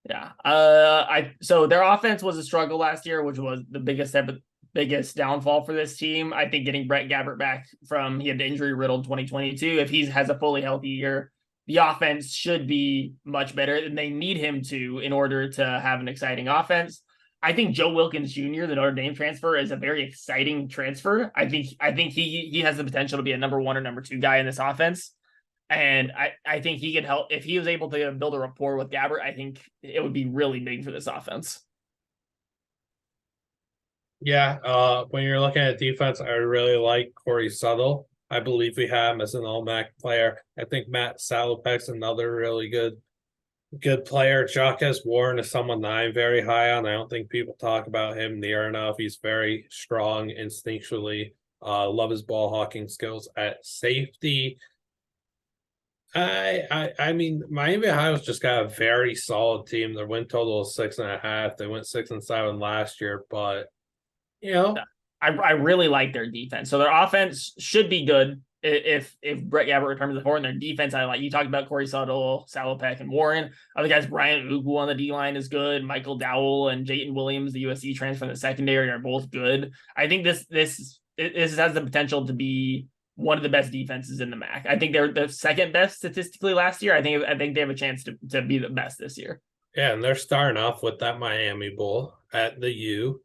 Yeah. So their offense was a struggle last year, which was the biggest downfall for this team. I think getting Brett Gabbert back from, he had injury riddled 2022. If he has a fully healthy year, the offense should be much better, and they need him to in order to have an exciting offense. I think Joe Wilkins Jr., the Notre Dame transfer, is a very exciting transfer. I think he has the potential to be a number 1 or number 2 guy in this offense. And I think he could help if he was able to build a rapport with Gabbert. I think it would be really big for this offense. Yeah, when you're looking at defense, I really like Corey Suttle. I believe we have him as an All-MAC player. I think Matt Salopek's another really good player. Jacques Warren is someone that I'm very high on. I don't think people talk about him near enough. He's very strong instinctually. Love his ball hawking skills at safety. I mean, Miami Ohio's just got a very solid team. Their win total is 6.5. They went 6-7 last year, but you know, I really like their defense. So their offense should be good if Brett Gabbert returns to the floor, and their defense, I like. You talked about Corey Suttle, Salopek, and Warren. Other guys, Brian Ugu on the D line is good. Michael Dowell and Jayton Williams, the USC transfer in the secondary, are both good. I think this has the potential to be one of the best defenses in the MAC. I think they're the second best statistically last year. I think they have a chance to be the best this year. Yeah, and they're starting off with that Miami Bowl at the U.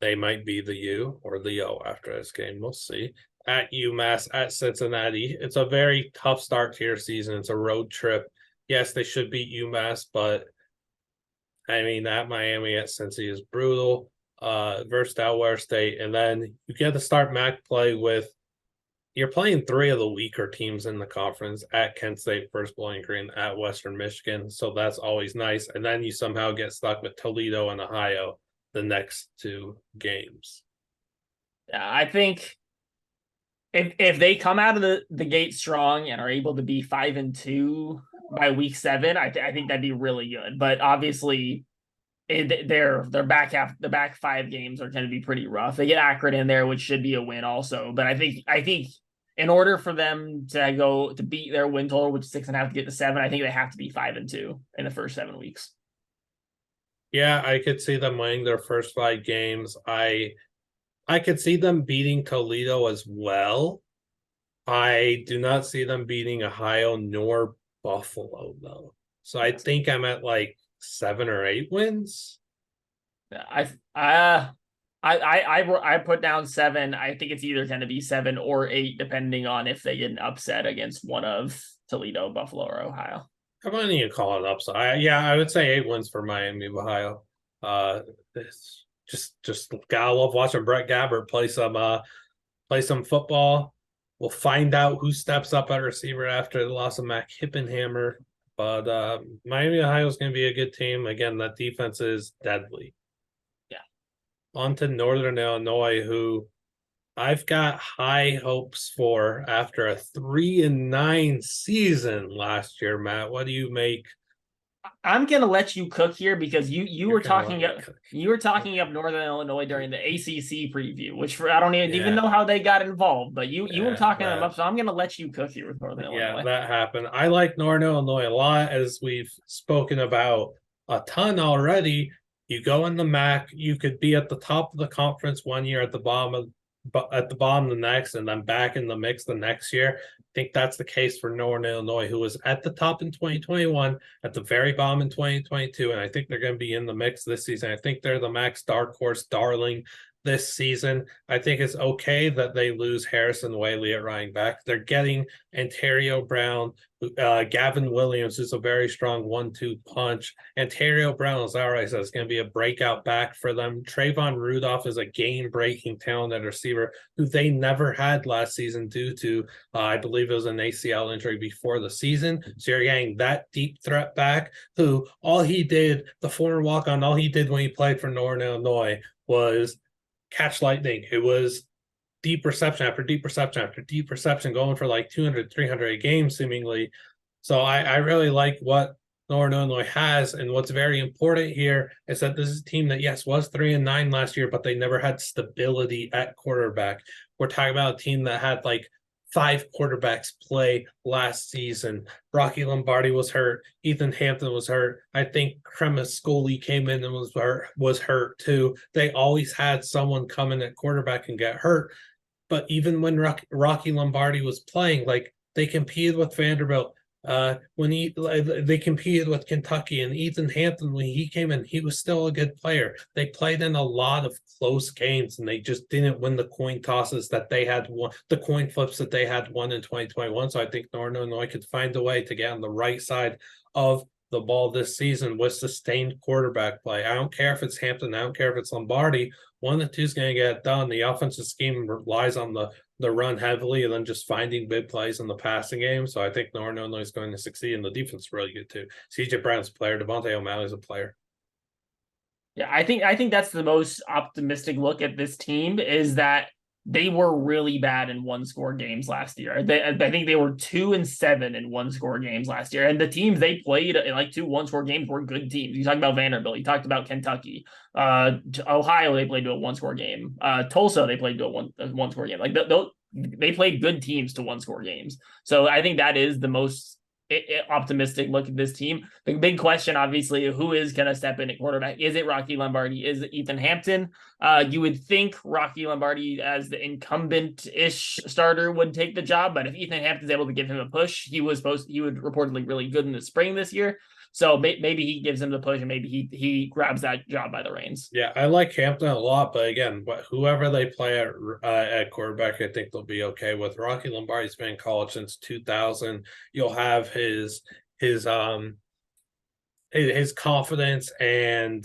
They might be the U or the O after this game. We'll see. At UMass, at Cincinnati. It's a very tough start to your season. It's a road trip. Yes, they should beat UMass, but I mean, at Miami, at Cincy is brutal. Versus Delaware State. And then you get to start MAC play with, you're playing 3 of the weaker teams in the conference at Kent State, first Bowling Green, at Western Michigan. So that's always nice. And then you somehow get stuck with Toledo and Ohio the next 2 games. Yeah, I think if they come out of the gate strong and are able to be 5-2 by week 7, I think that'd be really good. But obviously, their back 5 games are going to be pretty rough. They get Akron in there, which should be a win also. But I think in order for them to beat their win total, which is 6.5 to get to 7, I think they have to be 5-2 in the first 7 weeks. Yeah, I could see them winning their first 5 games. I could see them beating Toledo as well. I do not see them beating Ohio nor Buffalo though. So I think I'm at like 7 or 8 wins. I put down 7. I think it's either going to be 7 or 8, depending on if they get an upset against one of Toledo, Buffalo, or Ohio. I might need to call it up. So I would say 8 wins for Miami of Ohio. It's just gotta love watching Brett Gabbert play some football. We'll find out who steps up at receiver after the loss of Mac Hippenhammer. But Miami Ohio is going to be a good team. Again, that defense is deadly. Yeah. On to Northern Illinois, who I've got high hopes for after a 3-9 season last year. Matt, what do you make? I'm gonna let you cook here because you were talking up Cook. you were talking up Northern Illinois during the ACC preview, which I don't even Yeah, know how they got involved, but you were yeah, talking them up, so I'm gonna let you cook here with Northern yeah, Illinois. that happened. I like Northern Illinois a lot, as we've spoken about a ton already. You go in the MAC, you could be at the top of the conference one year, at the bottom the next, and then back in the mix the next year. I think that's the case for Northern Illinois, who was at the top in 2021, at the very bottom in 2022, and I think they're going to be in the mix this season. I think they're the MAC's dark horse darling this season. I think it's okay that they lose Harrison Whaley at running back. They're getting Ontario Brown, Gavin Williams, who's a very strong 1-2 punch. Ontario Brown, as Alright says, is going to be a breakout back for them. Trayvon Rudolph is a game-breaking talent at receiver who they never had last season due to, I believe it was an ACL injury before the season. So you're getting that deep threat back who all he did, the former walk-on, all he did when he played for Northern Illinois was catch lightning. It was deep reception after deep reception after deep reception, going for like 200, 300 a game, seemingly. So I really like what Northern Illinois has. And what's very important here is that this is a team that, yes, was 3-9 last year, but they never had stability at quarterback. We're talking about a team that had like 5 quarterbacks play last season. Rocky Lombardi was hurt. Ethan Hampton was hurt. I think Cremascoli came in and was hurt too. They always had someone come in at quarterback and get hurt. But even when Rocky Lombardi was playing, like they competed with Vanderbilt. They competed with Kentucky, and Ethan Hampton, when he came in, he was still a good player. They played in a lot of close games, and they just didn't win the coin tosses that they had won, the coin flips that they had won in 2021. So I think Northern Illinois could find a way to get on the right side of the ball this season with sustained quarterback play. I don't care if it's Hampton, I don't care if it's Lombardi. One of the two is going to get done. The offensive scheme relies on the run heavily and then just finding big plays in the passing game. So I think Northern Illinois is going to succeed, and the defense is really good too. CJ Brown's a player. Devontae O'Malley's a player. Yeah, I think that's the most optimistic look at this team, is that they were really bad in one-score games last year. I think they were 2-7 in one-score games last year, and the teams they played in like 2 one-score games were good teams. You talked about Vanderbilt, you talked about Kentucky, Ohio. They played to a one-score game. Tulsa, they played to a one-score game. Like they played good teams to one-score games. So I think that is the most optimistic look at this team. The big question, obviously, who is going to step in at quarterback? Is it Rocky Lombardi? Is it Ethan Hampton? You would think Rocky Lombardi, as the incumbent-ish starter, would take the job, but if Ethan Hampton's able to give him a push, he would reportedly really good in the spring this year. So maybe he gives him the push, and maybe he grabs that job by the reins. Yeah, I like Hampton a lot, but again, whoever they play at quarterback, I think they'll be okay with. Rocky Lombardi's been in college since 2000. You'll have his confidence and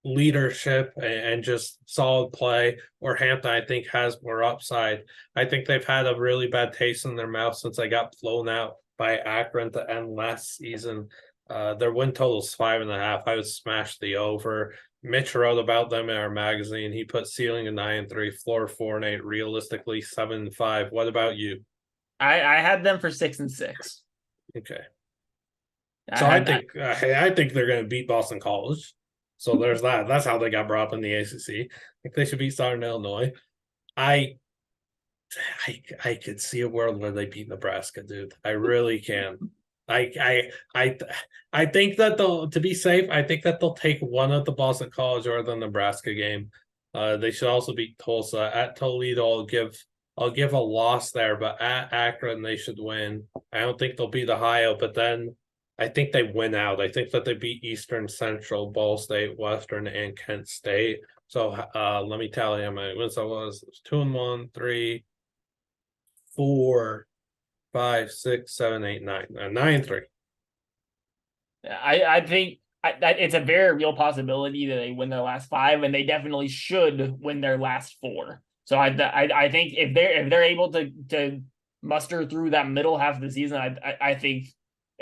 leadership and just solid play, or Hampton I think has more upside. I think they've had a really bad taste in their mouth since they got blown out by Akron to end last season. Their win total is 5.5. I would smash the over. Mitch wrote about them in our magazine. He put ceiling at 9-3, floor 4-8, realistically 7-5. What about you? I had them for 6-6. Okay. So I think they're going to beat Boston College. So there's that. That's how they got brought up in the ACC. I think they should beat Southern Illinois. I could see a world where they beat Nebraska, dude. I really can. I I think that they'll, to be safe, I think that they'll take one of the Boston College or the Nebraska game. They should also beat Tulsa at Toledo. I'll give a loss there, but at Akron they should win. I don't think they'll beat Ohio, but then I think they win out. I think that they beat Eastern Central, Ball State, Western, and Kent State. So let me tell you how many wins I was. It was 2-1, 3, 4, 5, 6, 7, 8, 9, 9-3. I think that it's a very real possibility that they win their last five, and they definitely should win their last four. So I think if they're able to muster through that middle half of the season, I think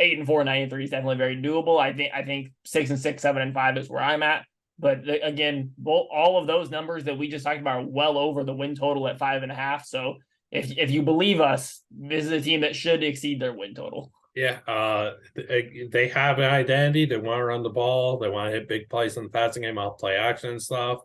8-4, 9-3 is definitely very doable. I think 6-6, 7-5 is where I'm at. But again, all of those numbers that we just talked about are well over the win total at 5.5. So if you believe us, this is a team that should exceed their win total. Yeah, they have an identity. They want to run the ball. They want to hit big plays in the passing game, off play action and stuff.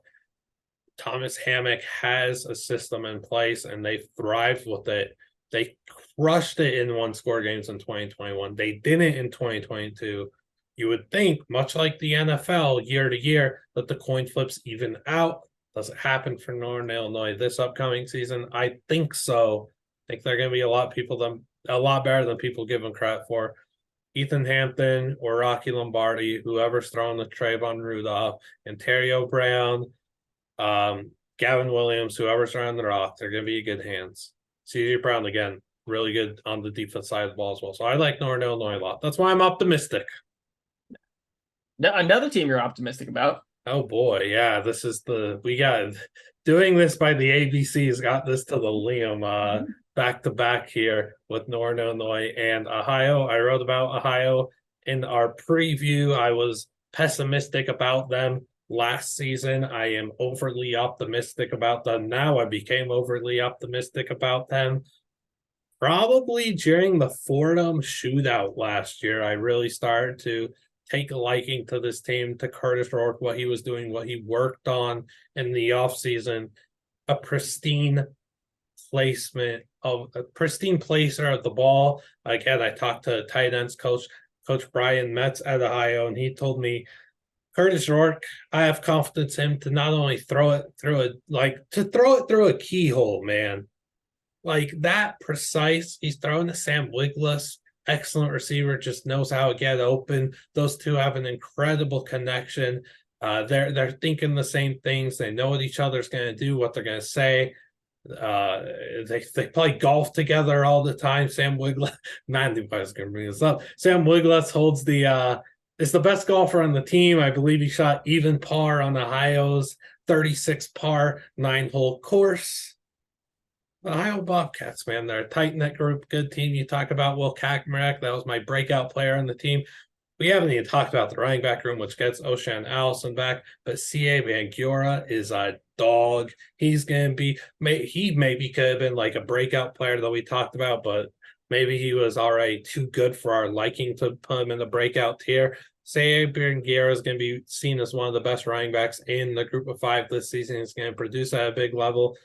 Thomas Hammock has a system in place, and they thrived with it. They crushed it in one-score games in 2021. They didn't in 2022. You would think, much like the NFL, year to year, that the coin flips even out. Does it happen for Northern Illinois this upcoming season? I think so. I think they're going to be a lot better than people give them credit for. Ethan Hampton or Rocky Lombardi, whoever's throwing the Trayvon Rudolph, Ontario Brown, Gavin Williams, whoever's around the rock, they're going to be in good hands. CJ Brown, again, really good on the defense side of the ball as well. So I like Northern Illinois a lot. That's why I'm optimistic. Another team you're optimistic about. Oh boy, yeah. We got doing this by the ABC's got this to the Liam back to back here with Northern Illinois and Ohio. I wrote about Ohio in our preview. I was pessimistic about them last season. I am overly optimistic about them now. I became overly optimistic about them probably during the Fordham shootout last year. I really started to take a liking to this team, to Curtis Rourke, what he was doing, what he worked on in the offseason. A pristine placer of the ball. Again, I talked to tight ends coach Brian Metz at Ohio, and he told me, Curtis Rourke, I have confidence in him to not only throw it through a keyhole, man. Like that precise. He's throwing to Sam Wiglusz, excellent receiver, just knows how to get open. Those two have an incredible connection. They're thinking the same things. They know what each other's going to do, what they're going to say. They play golf together all the time. Sam Wiglusz, man, I was going to bring this up. Sam Wiglusz holds is the best golfer on the team. I believe he shot even par on Ohio's 36 par 9-hole course. The Ohio Bobcats, man, they're a tight-knit group, good team. You talk about Will Kaczmarek, that was my breakout player on the team. We haven't even talked about the running back room, which gets O'Shan Allison back, but C.A. Bangura is a dog. He's going to be, he maybe could have been like a breakout player that we talked about, but maybe he was already too good for our liking to put him in the breakout tier. C.A. Bangura is going to be seen as one of the best running backs in the group of five this season. He's going to produce at a big level.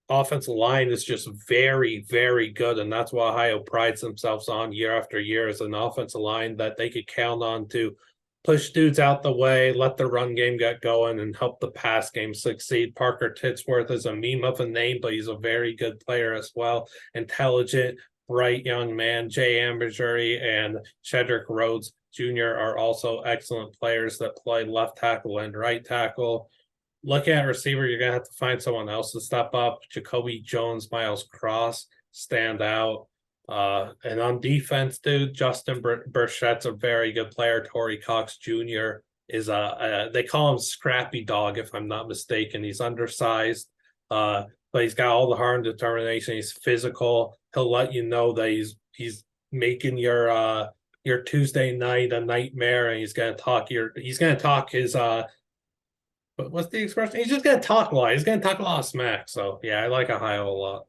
Offensive line is just very, very good, and that's what Ohio prides themselves on year after year, is an offensive line that they could count on to push dudes out the way, let the run game get going, and help the pass game succeed. Parker Titsworth is a meme of a name, but he's a very good player as well. Intelligent, bright young man. Jay Amberjury and Shedrick Rhodes Jr. are also excellent players that play left tackle and right tackle. Looking at receiver, you're going to have to find someone else to step up. Jacoby Jones, Miles Cross stand out. And on defense, dude, Justin Burchett's a very good player. Torrey Cox Jr. is they call him Scrappy Dog, if I'm not mistaken. He's undersized, but he's got all the heart and determination. He's physical. He'll let you know that he's making your Tuesday night a nightmare, and he's going to talk his but what's the expression? He's just going to talk a lot. He's going to talk a lot of smack. So, yeah, I like Ohio a lot.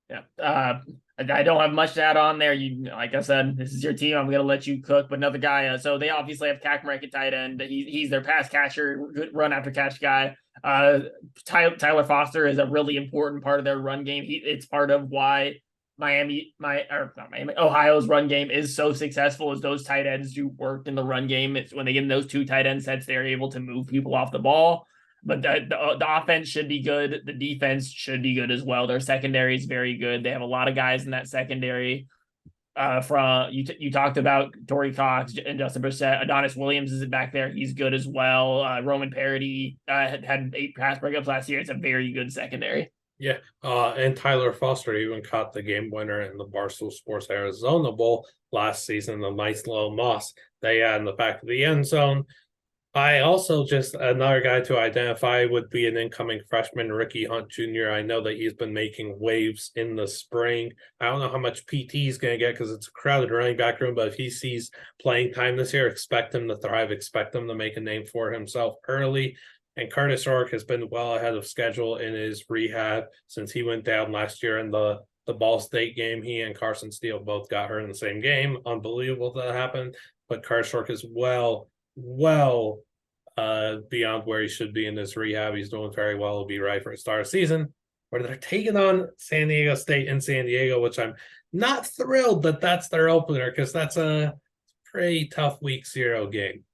Yeah. I don't have much to add on there. Like I said, this is your team. I'm going to let you cook. But another guy, so they obviously have Kaczmarek at tight end. He's their pass catcher, good run after catch guy. Tyler Foster is a really important part of their run game. It's part of why Ohio's run game is so successful as those tight ends do work in the run game. It's when they get in those two tight end sets, they're able to move people off the ball. But the offense should be good. The defense should be good as well. Their secondary is very good. They have a lot of guys in that secondary. From you talked about Torrey Cox and Justin Brissett. Adonis Williams is back there. He's good as well. Roman Parody had 8 pass breakups last year. It's a very good secondary. Yeah, and Tyler Foster even caught the game winner in the Barstool Sports Arizona Bowl last season. A nice little moss they had in the back of the end zone. I also just another guy to identify would be an incoming freshman, Ricky Hunt Jr. I know that he's been making waves in the spring. I don't know how much PT he's going to get because it's a crowded running back room, but if he sees playing time this year, expect him to thrive, expect him to make a name for himself early. And Curtis Rourke has been well ahead of schedule in his rehab since he went down last year in the Ball State game. He and Carson Steele both got hurt in the same game. Unbelievable that happened. But Curtis Rourke is well beyond where he should be in this rehab. He's doing very well. He'll be right for a start of season where they're taking on San Diego State in San Diego, which I'm not thrilled that that's their opener because that's a pretty tough week 0 game.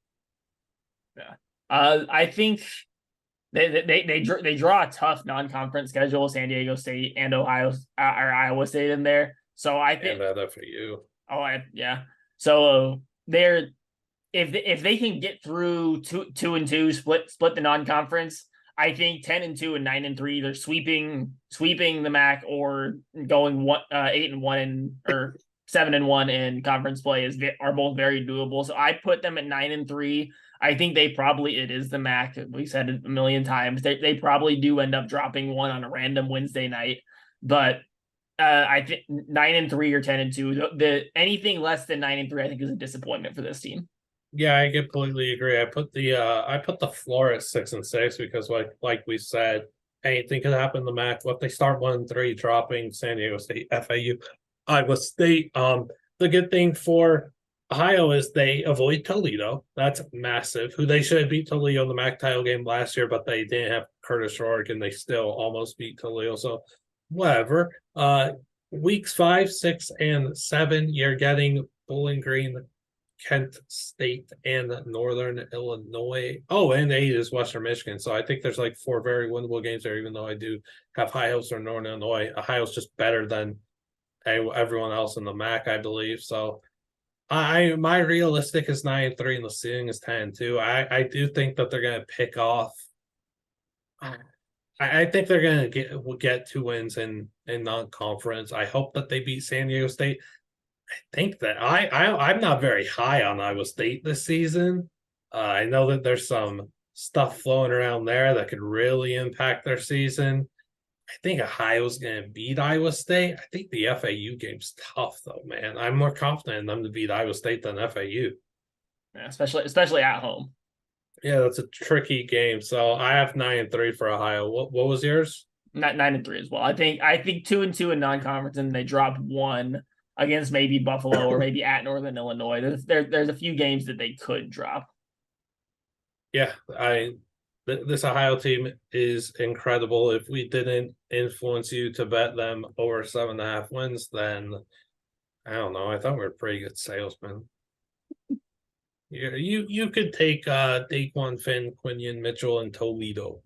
Yeah. I think they draw a tough non-conference schedule, San Diego State and Iowa State in there. So I think that for you. Yeah. So they're if they can get through 2-2, split the non-conference, I think 10-2 and 9-3, they're sweeping the MAC or going 8-1 or 7-1 in conference play are both very doable. So I put them at 9-3. I think it is the MAC. We said it a million times. They probably do end up dropping one on a random Wednesday night, but I think 9-3 or 10-2. The anything less than 9-3, I think, is a disappointment for this team. Yeah, I completely agree. I put the floor at 6-6 because like we said, anything could happen to the MAC. If they start 1-3, dropping San Diego State, FAU, Iowa State. The good thing for Ohio is they avoid Toledo. That's massive. Who they should have beat Toledo in the MAC title game last year, but they didn't have Curtis Rourke and they still almost beat Toledo. So whatever. Weeks 5, 6, and 7, you're getting Bowling Green, Kent State, and Northern Illinois. Oh, and 8 is Western Michigan. So I think there's like 4 very winnable games there, even though I do have high hopes for Northern Illinois. Ohio's just better than everyone else in the MAC, I believe. So my realistic is 9-3 and the ceiling is 10-2. I do think that they're gonna pick off. I think they're gonna get 2 wins in non-conference. I hope that they beat San Diego State. I think that I'm not very high on Iowa State this season. I know that there's some stuff flowing around there that could really impact their season. I think Ohio's going to beat Iowa State. I think the FAU game's tough, though, man. I'm more confident in them to beat Iowa State than FAU. Yeah, especially at home. Yeah, that's a tricky game. So I have 9-3 for Ohio. What was yours? 9-3 as well. I think 2-2 in non-conference, and they dropped 1 against maybe Buffalo or maybe at Northern Illinois. There's a few games that they could drop. Yeah, this Ohio team is incredible. If we didn't influence you to bet them over 7.5 wins, then I don't know. I thought we were pretty good salesmen. You could take Daquan Finn, Quinion Mitchell, and Toledo.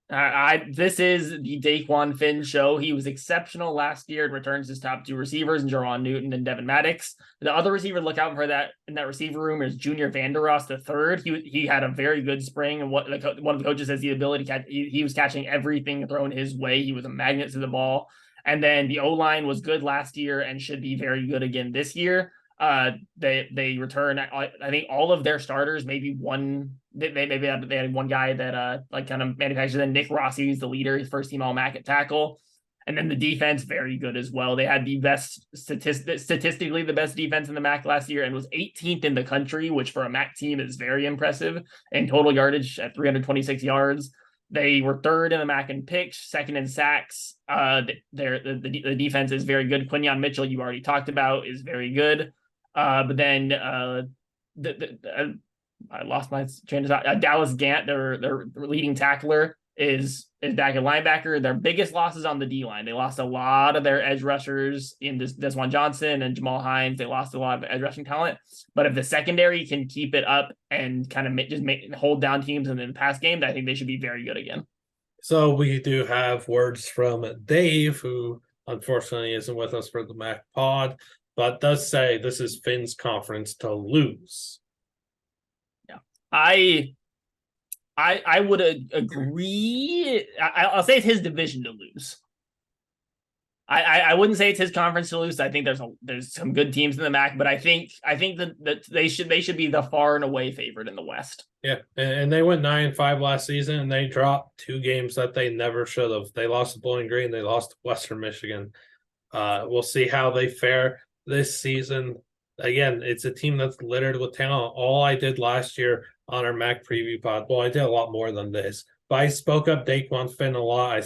This is the Daquan Finn show. He was exceptional last year and returns his top 2 receivers, Jerron Newton and Devin Maddox. The other receiver to look out for that in that receiver room is Junior Vandeross III. He had a very good spring, and one of the coaches has the ability to catch. He was catching everything thrown his way. He was a magnet to the ball. And then the O-line was good last year and should be very good again this year. They return. I think all of their starters, maybe one. They had one guy that kind of manufactured. Then Nick Rossi is the leader, his first team All-MAC at tackle, and then the defense very good as well. They had the best statistically the best defense in the MAC last year and was 18th in the country, which for a MAC team is very impressive. And total yardage at 326 yards. They were 3rd in the MAC in picks, 2nd in sacks. The defense is very good. Quinion Mitchell, you already talked about, is very good. But then I lost my train of thought. Dallas Gant, their leading tackler, back at linebacker. Their biggest losses on the D line. They lost a lot of their edge rushers in Desjuan Johnson and Jamal Hines. They lost a lot of edge rushing talent. But if the secondary can keep it up and kind of hold down teams in the past game, I think they should be very good again. So we do have words from Dave, who unfortunately isn't with us for the Mac pod, but does say this is Finn's conference to lose. Yeah, I would agree. I'll say it's his division to lose. I wouldn't say it's his conference to lose. I think there's some good teams in the MAC, but I think that they should be the far and away favorite in the West. Yeah, and they went 9-5 last season, and they dropped 2 games that they never should have. They lost to Bowling Green, they lost to Western Michigan. We'll see how they fare this season. Again, it's a team that's littered with talent. All I did last year on our MAC preview pod, well, I did a lot more than this, but I spoke up Daquan Finn a lot.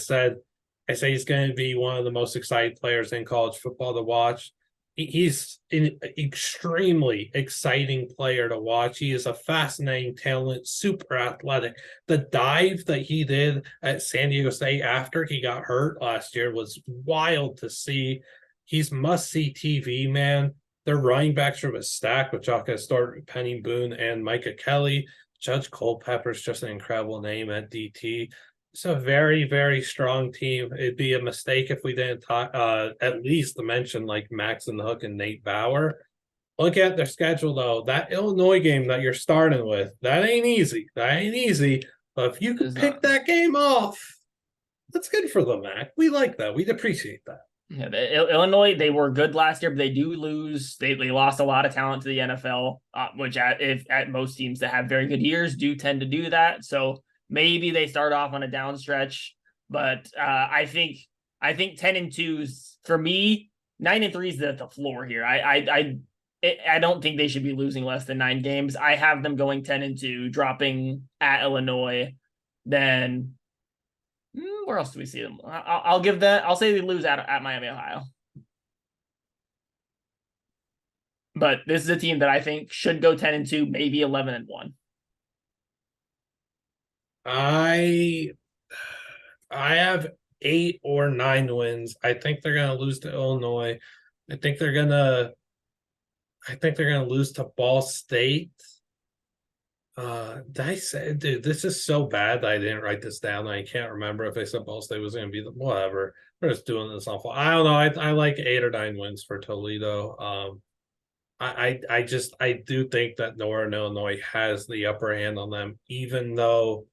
I say he's going to be one of the most exciting players in college football to watch. He's an extremely exciting player to watch. He is a fascinating talent, super athletic. The dive that he did at San Diego State after he got hurt last year was wild to see. He's must-see TV, man. Their running backs are a stack with Jaka Stewart, Penny Boone, and Micah Kelly. Judge Culpepper is just an incredible name at DT. It's a very, very strong team. It'd be a mistake if we didn't talk, at least mention like Max and Hook and Nate Bauer. Look at their schedule, though. That Illinois game that you're starting with, that ain't easy. But if you could pick that game off, that's good for the MAC. We like that. We'd appreciate that. Yeah, Illinois, they were good last year, but they do lose. They lost a lot of talent to the NFL, which at most teams that have very good years do tend to do that. So maybe they start off on a down stretch, but I think 10-2 for me. 9-3 is the floor here. I don't think they should be losing less than 9 games. I have them going 10-2, dropping at Illinois. Then where else do we see them? I'll say they lose at Miami, Ohio. But this is a team that I think should go 10-2, maybe 11-1. I have 8 or 9 wins. I think they're gonna lose to Illinois. I think they're gonna lose to Ball State. Did I say, dude, this is so bad that I didn't write this down. I can't remember if I said Ball State was gonna be whatever. We're just doing this awful. I don't know. I like 8 or 9 wins for Toledo. I do think that Northern Illinois has the upper hand on them, even though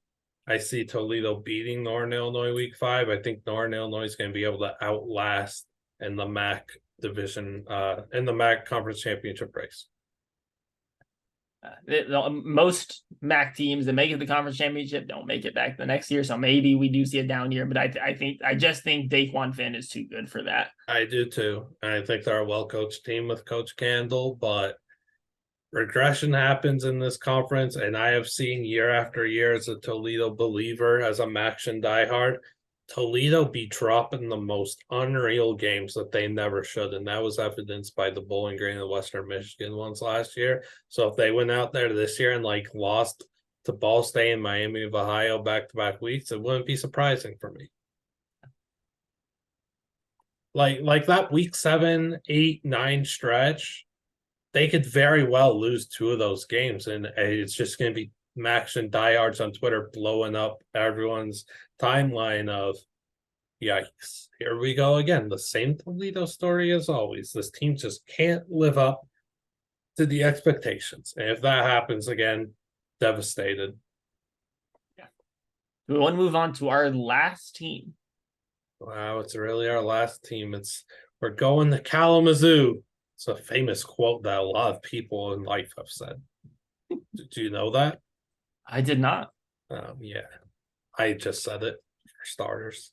I see Toledo beating Northern Illinois week 5. I think Northern Illinois is going to be able to outlast in the MAC division, in the MAC conference championship race. Most MAC teams that make it to the conference championship don't make it back the next year, so maybe we do see a down year. But I just think Daquan Finn is too good for that. I do too, and I think they're a well-coached team with Coach Candle, but regression happens in this conference, and I have seen year after year as a Toledo believer, as a Maction diehard, Toledo be dropping the most unreal games that they never should, and that was evidenced by the Bowling Green and Western Michigan ones last year. So if they went out there this year and like lost to Ball State and Miami of Ohio back-to-back weeks, it wouldn't be surprising for me. Like that week 7, 8, 9 stretch, they could very well lose 2 of those games, and it's just going to be Max and diehards on Twitter blowing up everyone's timeline of, yikes, here we go again. The same Toledo story as always. This team just can't live up to the expectations. And if that happens again, devastated. Yeah. We want to move on to our last team. Wow, it's really our last team. We're going to Kalamazoo. It's a famous quote that a lot of people in life have said. Did you know that? I did not. Yeah, I just said it for starters.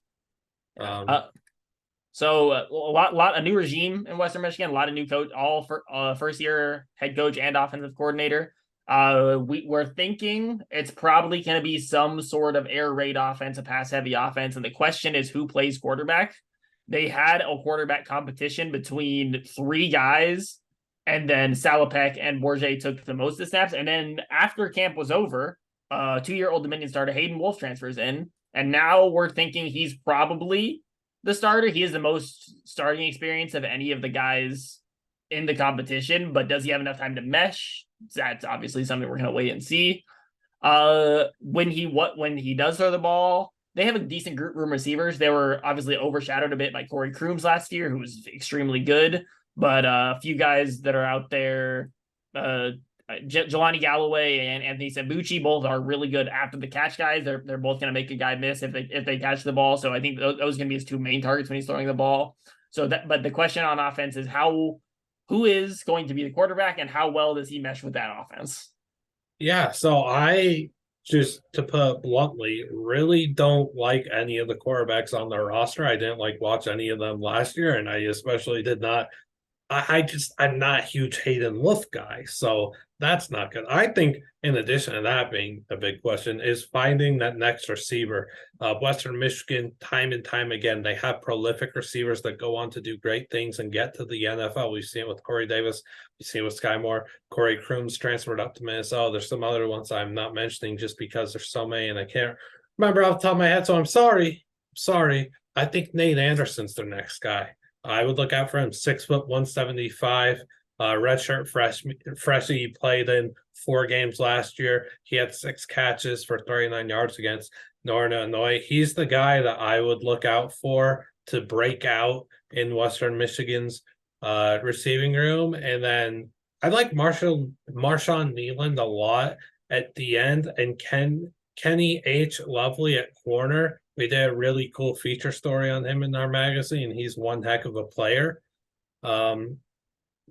So a lot a new regime in Western Michigan, a lot of new coach, all for first year head coach and offensive coordinator. We're thinking it's probably going to be some sort of air raid offense, a pass heavy offense, and the question is who plays quarterback. They had a quarterback competition between 3 guys, and then Salopek and Bourget took the most of the snaps. And then after camp was over, 2-year-old Dominion starter Hayden Wolf transfers in. And now we're thinking he's probably the starter. He has the most starting experience of any of the guys in the competition, but does he have enough time to mesh? That's obviously something we're gonna wait and see. When he does throw the ball, they have a decent group room receivers. They were obviously overshadowed a bit by Corey Crooms last year, who was extremely good. But a few guys that are out there, Jelani Galloway and Anthony Sambucci, both are really good after the catch guys. They're both going to make a guy miss if they catch the ball. So I think those are going to be his two main targets when he's throwing the ball. But the question on offense is who is going to be the quarterback and how well does he mesh with that offense? Yeah, so I just, to put it bluntly, really don't like any of the quarterbacks on their roster. I didn't like watch any of them last year, and I especially did not. I'm not a huge Hayden Wolf guy, so that's not good. I think, in addition to that being a big question, is finding that next receiver. Western Michigan, time and time again, they have prolific receivers that go on to do great things and get to the NFL. We've seen it with Corey Davis, we've seen it with Sky Moore. Corey Crooms transferred up to Minnesota. There's some other ones I'm not mentioning just because there's so many and I can't remember off the top of my head, so I'm sorry. I think Nate Anderson's their next guy. I would look out for him. 6', 175, redshirt freshie. He played in 4 games last year. He had 6 catches for 39 yards against Northern Illinois. He's the guy that I would look out for to break out in Western Michigan's receiving room. And then I like Marshawn Nealand a lot at the end, and Kenny H. Lovely at corner. We did a really cool feature story on him in our magazine. He's one heck of a player.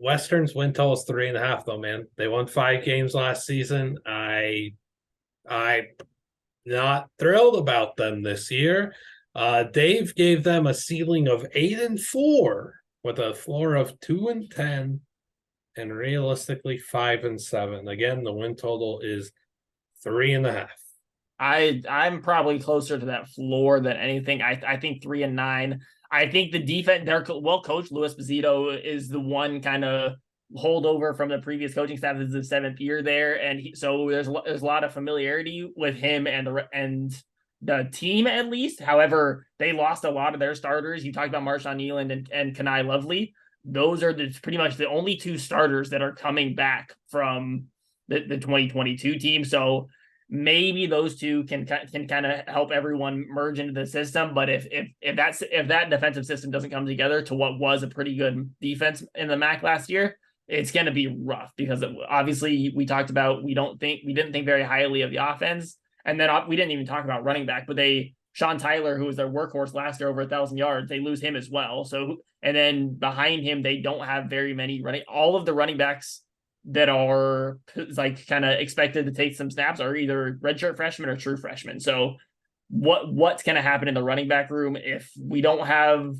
Western's win total is 3.5, though, man. They won 5 games last season. I'm not thrilled about them this year. Dave gave them a ceiling of 8-4 with a floor of 2-10 and realistically 5-7. Again, the win total is 3.5. I'm probably closer to that floor than anything. I think 3-9. I think the defense, they're well coached. Louis Bizito is the one kind of holdover from the previous coaching staff. This is the 7th year there, and so there's a lot of familiarity with him and the team at least. However, they lost a lot of their starters. You talked about Marshawn Nealand and Kenai Lovely. Those are pretty much the only 2 starters that are coming back from the 2022 team. So maybe those 2 can kind of help everyone merge into the system. But if that defensive system doesn't come together to what was a pretty good defense in the MAC last year, it's going to be rough because obviously we talked about we didn't think very highly of the offense, and then we didn't even talk about running back. But Sean Tyler, who was their workhorse last year, over 1,000 yards, they lose him as well. So and then behind him they don't have very many running. All of the running backs that are like kind of expected to take some snaps are either redshirt freshmen or true freshmen. So what's going to happen in the running back room if we don't have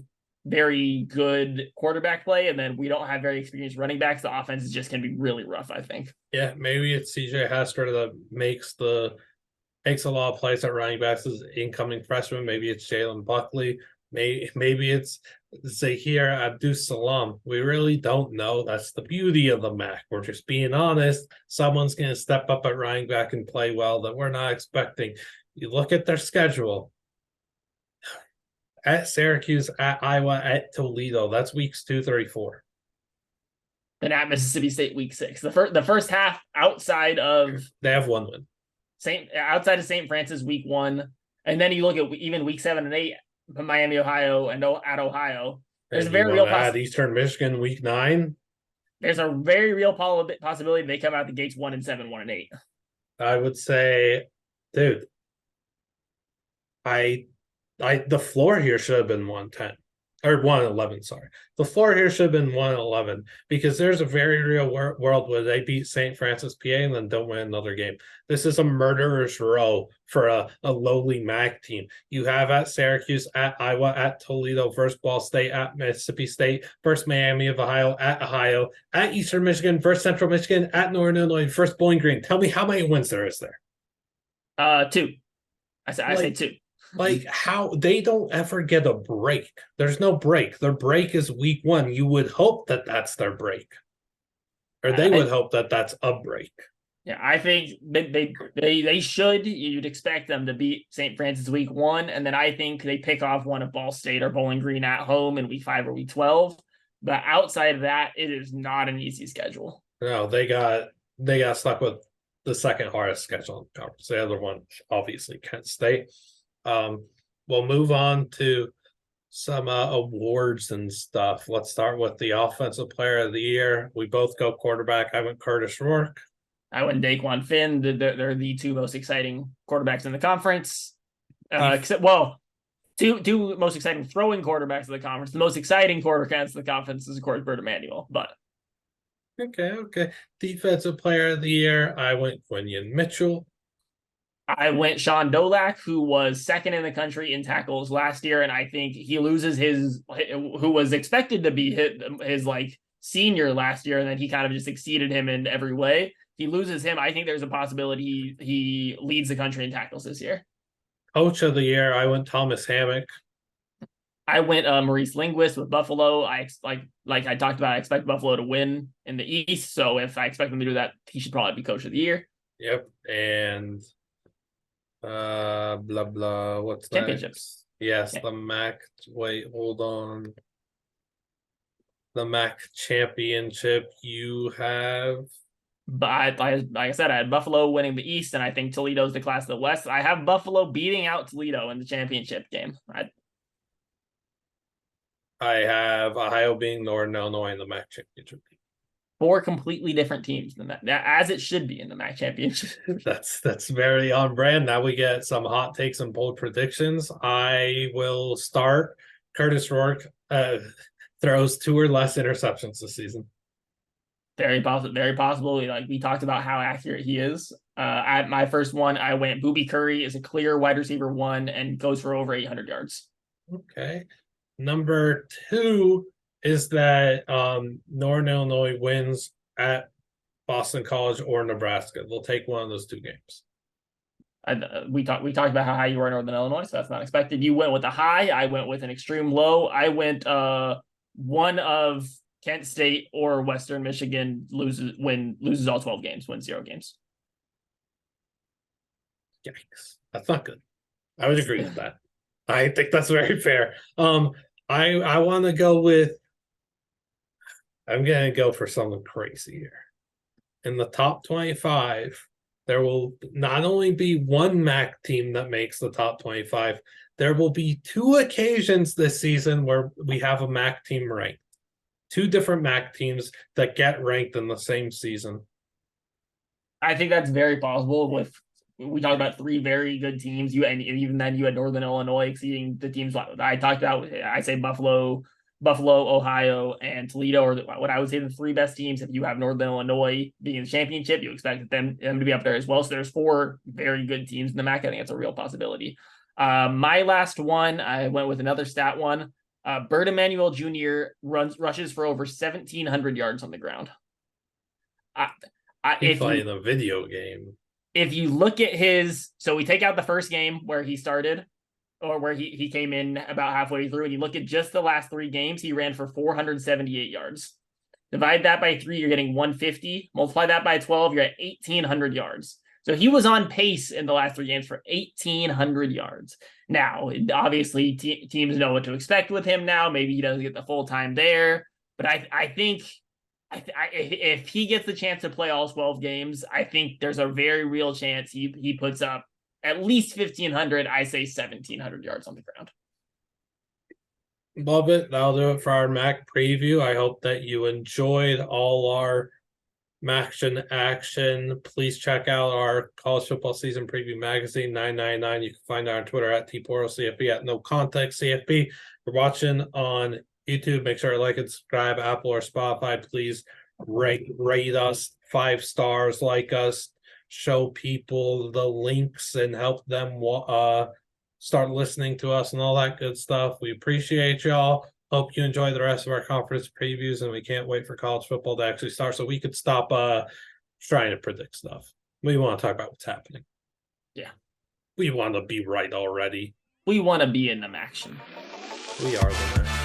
very good quarterback play and then we don't have very experienced running backs? The offense is just going to be really rough, I think. Yeah, maybe it's CJ Hester that makes a lot of plays at running backs as incoming freshman. Maybe it's Jalen Buckley. Maybe it's Zahir Abdus-Salam. We really don't know. That's the beauty of the MAC. We're just being honest. Someone's going to step up at running back and play well that we're not expecting. You look at their schedule. At Syracuse, at Iowa, at Toledo. That's weeks 2, 3, 4. Then at Mississippi State week 6. The first half outside of they have 1 win. Outside of St. Francis week 1. And then you look at even week 7 and 8. Miami, Ohio, and at Ohio. There's a very real possibility. Eastern Michigan week 9. There's a very real possibility they come out the gates 1-7, 1-8. I would say, dude, the floor here should have been 110 or 111. Sorry, the floor here should have been 111 because there's a very real world where they beat St. Francis, PA, and then don't win another game. This is a murderer's row for a lowly MAC team. You have at Syracuse, at Iowa, at Toledo, versus Ball State, at Mississippi State, versus Miami of Ohio, at Eastern Michigan, versus Central Michigan, at Northern Illinois, versus Bowling Green. Tell me how many wins there is there? 2. I say 2. Like, how they don't ever get a break. There's no break. Their break is week 1. You would hope that that's their break. Or they would hope that that's a break. Yeah, I think they should. You'd expect them to beat St. Francis week 1, and then I think they pick off one of Ball State or Bowling Green at home in week 5 or week 12. But outside of that, it is not an easy schedule. No, they got stuck with the second hardest schedule in the conference. The other one, obviously, Kent State. We'll move on to some awards and stuff. Let's start with the offensive player of the year. We both go quarterback. I went Curtis Rourke. I went Daquan Finn. They're the two most exciting quarterbacks in the conference. Two most exciting throwing quarterbacks in the conference. The most exciting quarterbacks in the conference is, of course, Bert Emanuel. But Okay. Defensive player of the year, I went Quinion Mitchell. I went Sean Dolak, who was second in the country in tackles last year, and I think he loses who was expected to be his like senior last year, and then he kind of just exceeded him in every way. He loses him. I think there's a possibility he leads the country in tackles this year. Coach of the year, I went Thomas Hammock. I went Maurice Linguist with Buffalo. I like I talked about, I expect Buffalo to win in the East, so if I expect them to do that, he should probably be coach of the year. Yep, and blah blah. What's championships? Yes, yeah. The MAC. Wait, hold on. The MAC championship. You have. But like I said, I had Buffalo winning the East, and I think Toledo's the class of the West. I have Buffalo beating out Toledo in the championship game. I have Ohio being Northern Illinois in the MAC championship. 4 completely different teams than that, as it should be in the MAC championship. That's very on brand. Now we get some hot takes and bold predictions. I will start. Curtis Rourke throws 2 or less interceptions this season. Very possible. Very possible. Like we talked about how accurate he is. At my first one, I went Booby Curry is a clear wide receiver 1 and goes for over 800 yards. Okay. Number 2 is that Northern Illinois wins at Boston College or Nebraska. They'll take one of those 2 games. We talked about how high you were in Northern Illinois, so that's not expected. You went with a high. I went with an extreme low. I went one of Kent State or Western Michigan loses all 12 games, wins 0 games. Yikes. That's not good. I would agree with that. I think that's very fair. I want to go with, I'm going to go for something crazy here. In the top 25, there will not only be one MAC team that makes the top 25, there will be 2 occasions this season where we have a MAC team ranked. 2 different MAC teams that get ranked in the same season. I think that's very possible. We talked about 3 very good teams. And even then you had Northern Illinois exceeding the teams I talked about. I say Buffalo, Ohio, and Toledo are what I would say the 3 best teams. If you have Northern Illinois being in the championship, you expect them to be up there as well. So there's 4 very good teams in the MAC. I think it's a real possibility. My last one, I went with another stat one. Bert Emanuel Jr. rushes for over 1,700 yards on the ground. He's playing a video game. If you look at so we take out the first game where he started, or where he came in about halfway through, and you look at just the last 3 games, he ran for 478 yards. Divide that by 3, you're getting 150. Multiply that by 12, you're at 1,800 yards. So he was on pace in the last 3 games for 1,800 yards. Now, obviously, teams know what to expect with him now. Maybe he doesn't get the full time there. But I think if he gets the chance to play all 12 games, I think there's a very real chance he puts up at least 1,500. I say 1,700 yards on the ground. Love it. That'll do it for our MAC preview. I hope that you enjoyed all our MACtion action. Please check out our college football season preview magazine 999. You can find it on Twitter at TPortalCFB, at No Context CFB. If you're watching on YouTube, make sure to like and subscribe. Apple or Spotify, please rate us 5 stars, like us, show people the links and help them start listening to us and all that good stuff. We appreciate y'all. Hope you enjoy the rest of our conference previews, and we can't wait for college football to actually start so we could stop trying to predict stuff. We want to talk about what's happening. Yeah. We want to be right already. We want to be in the action. We are the action.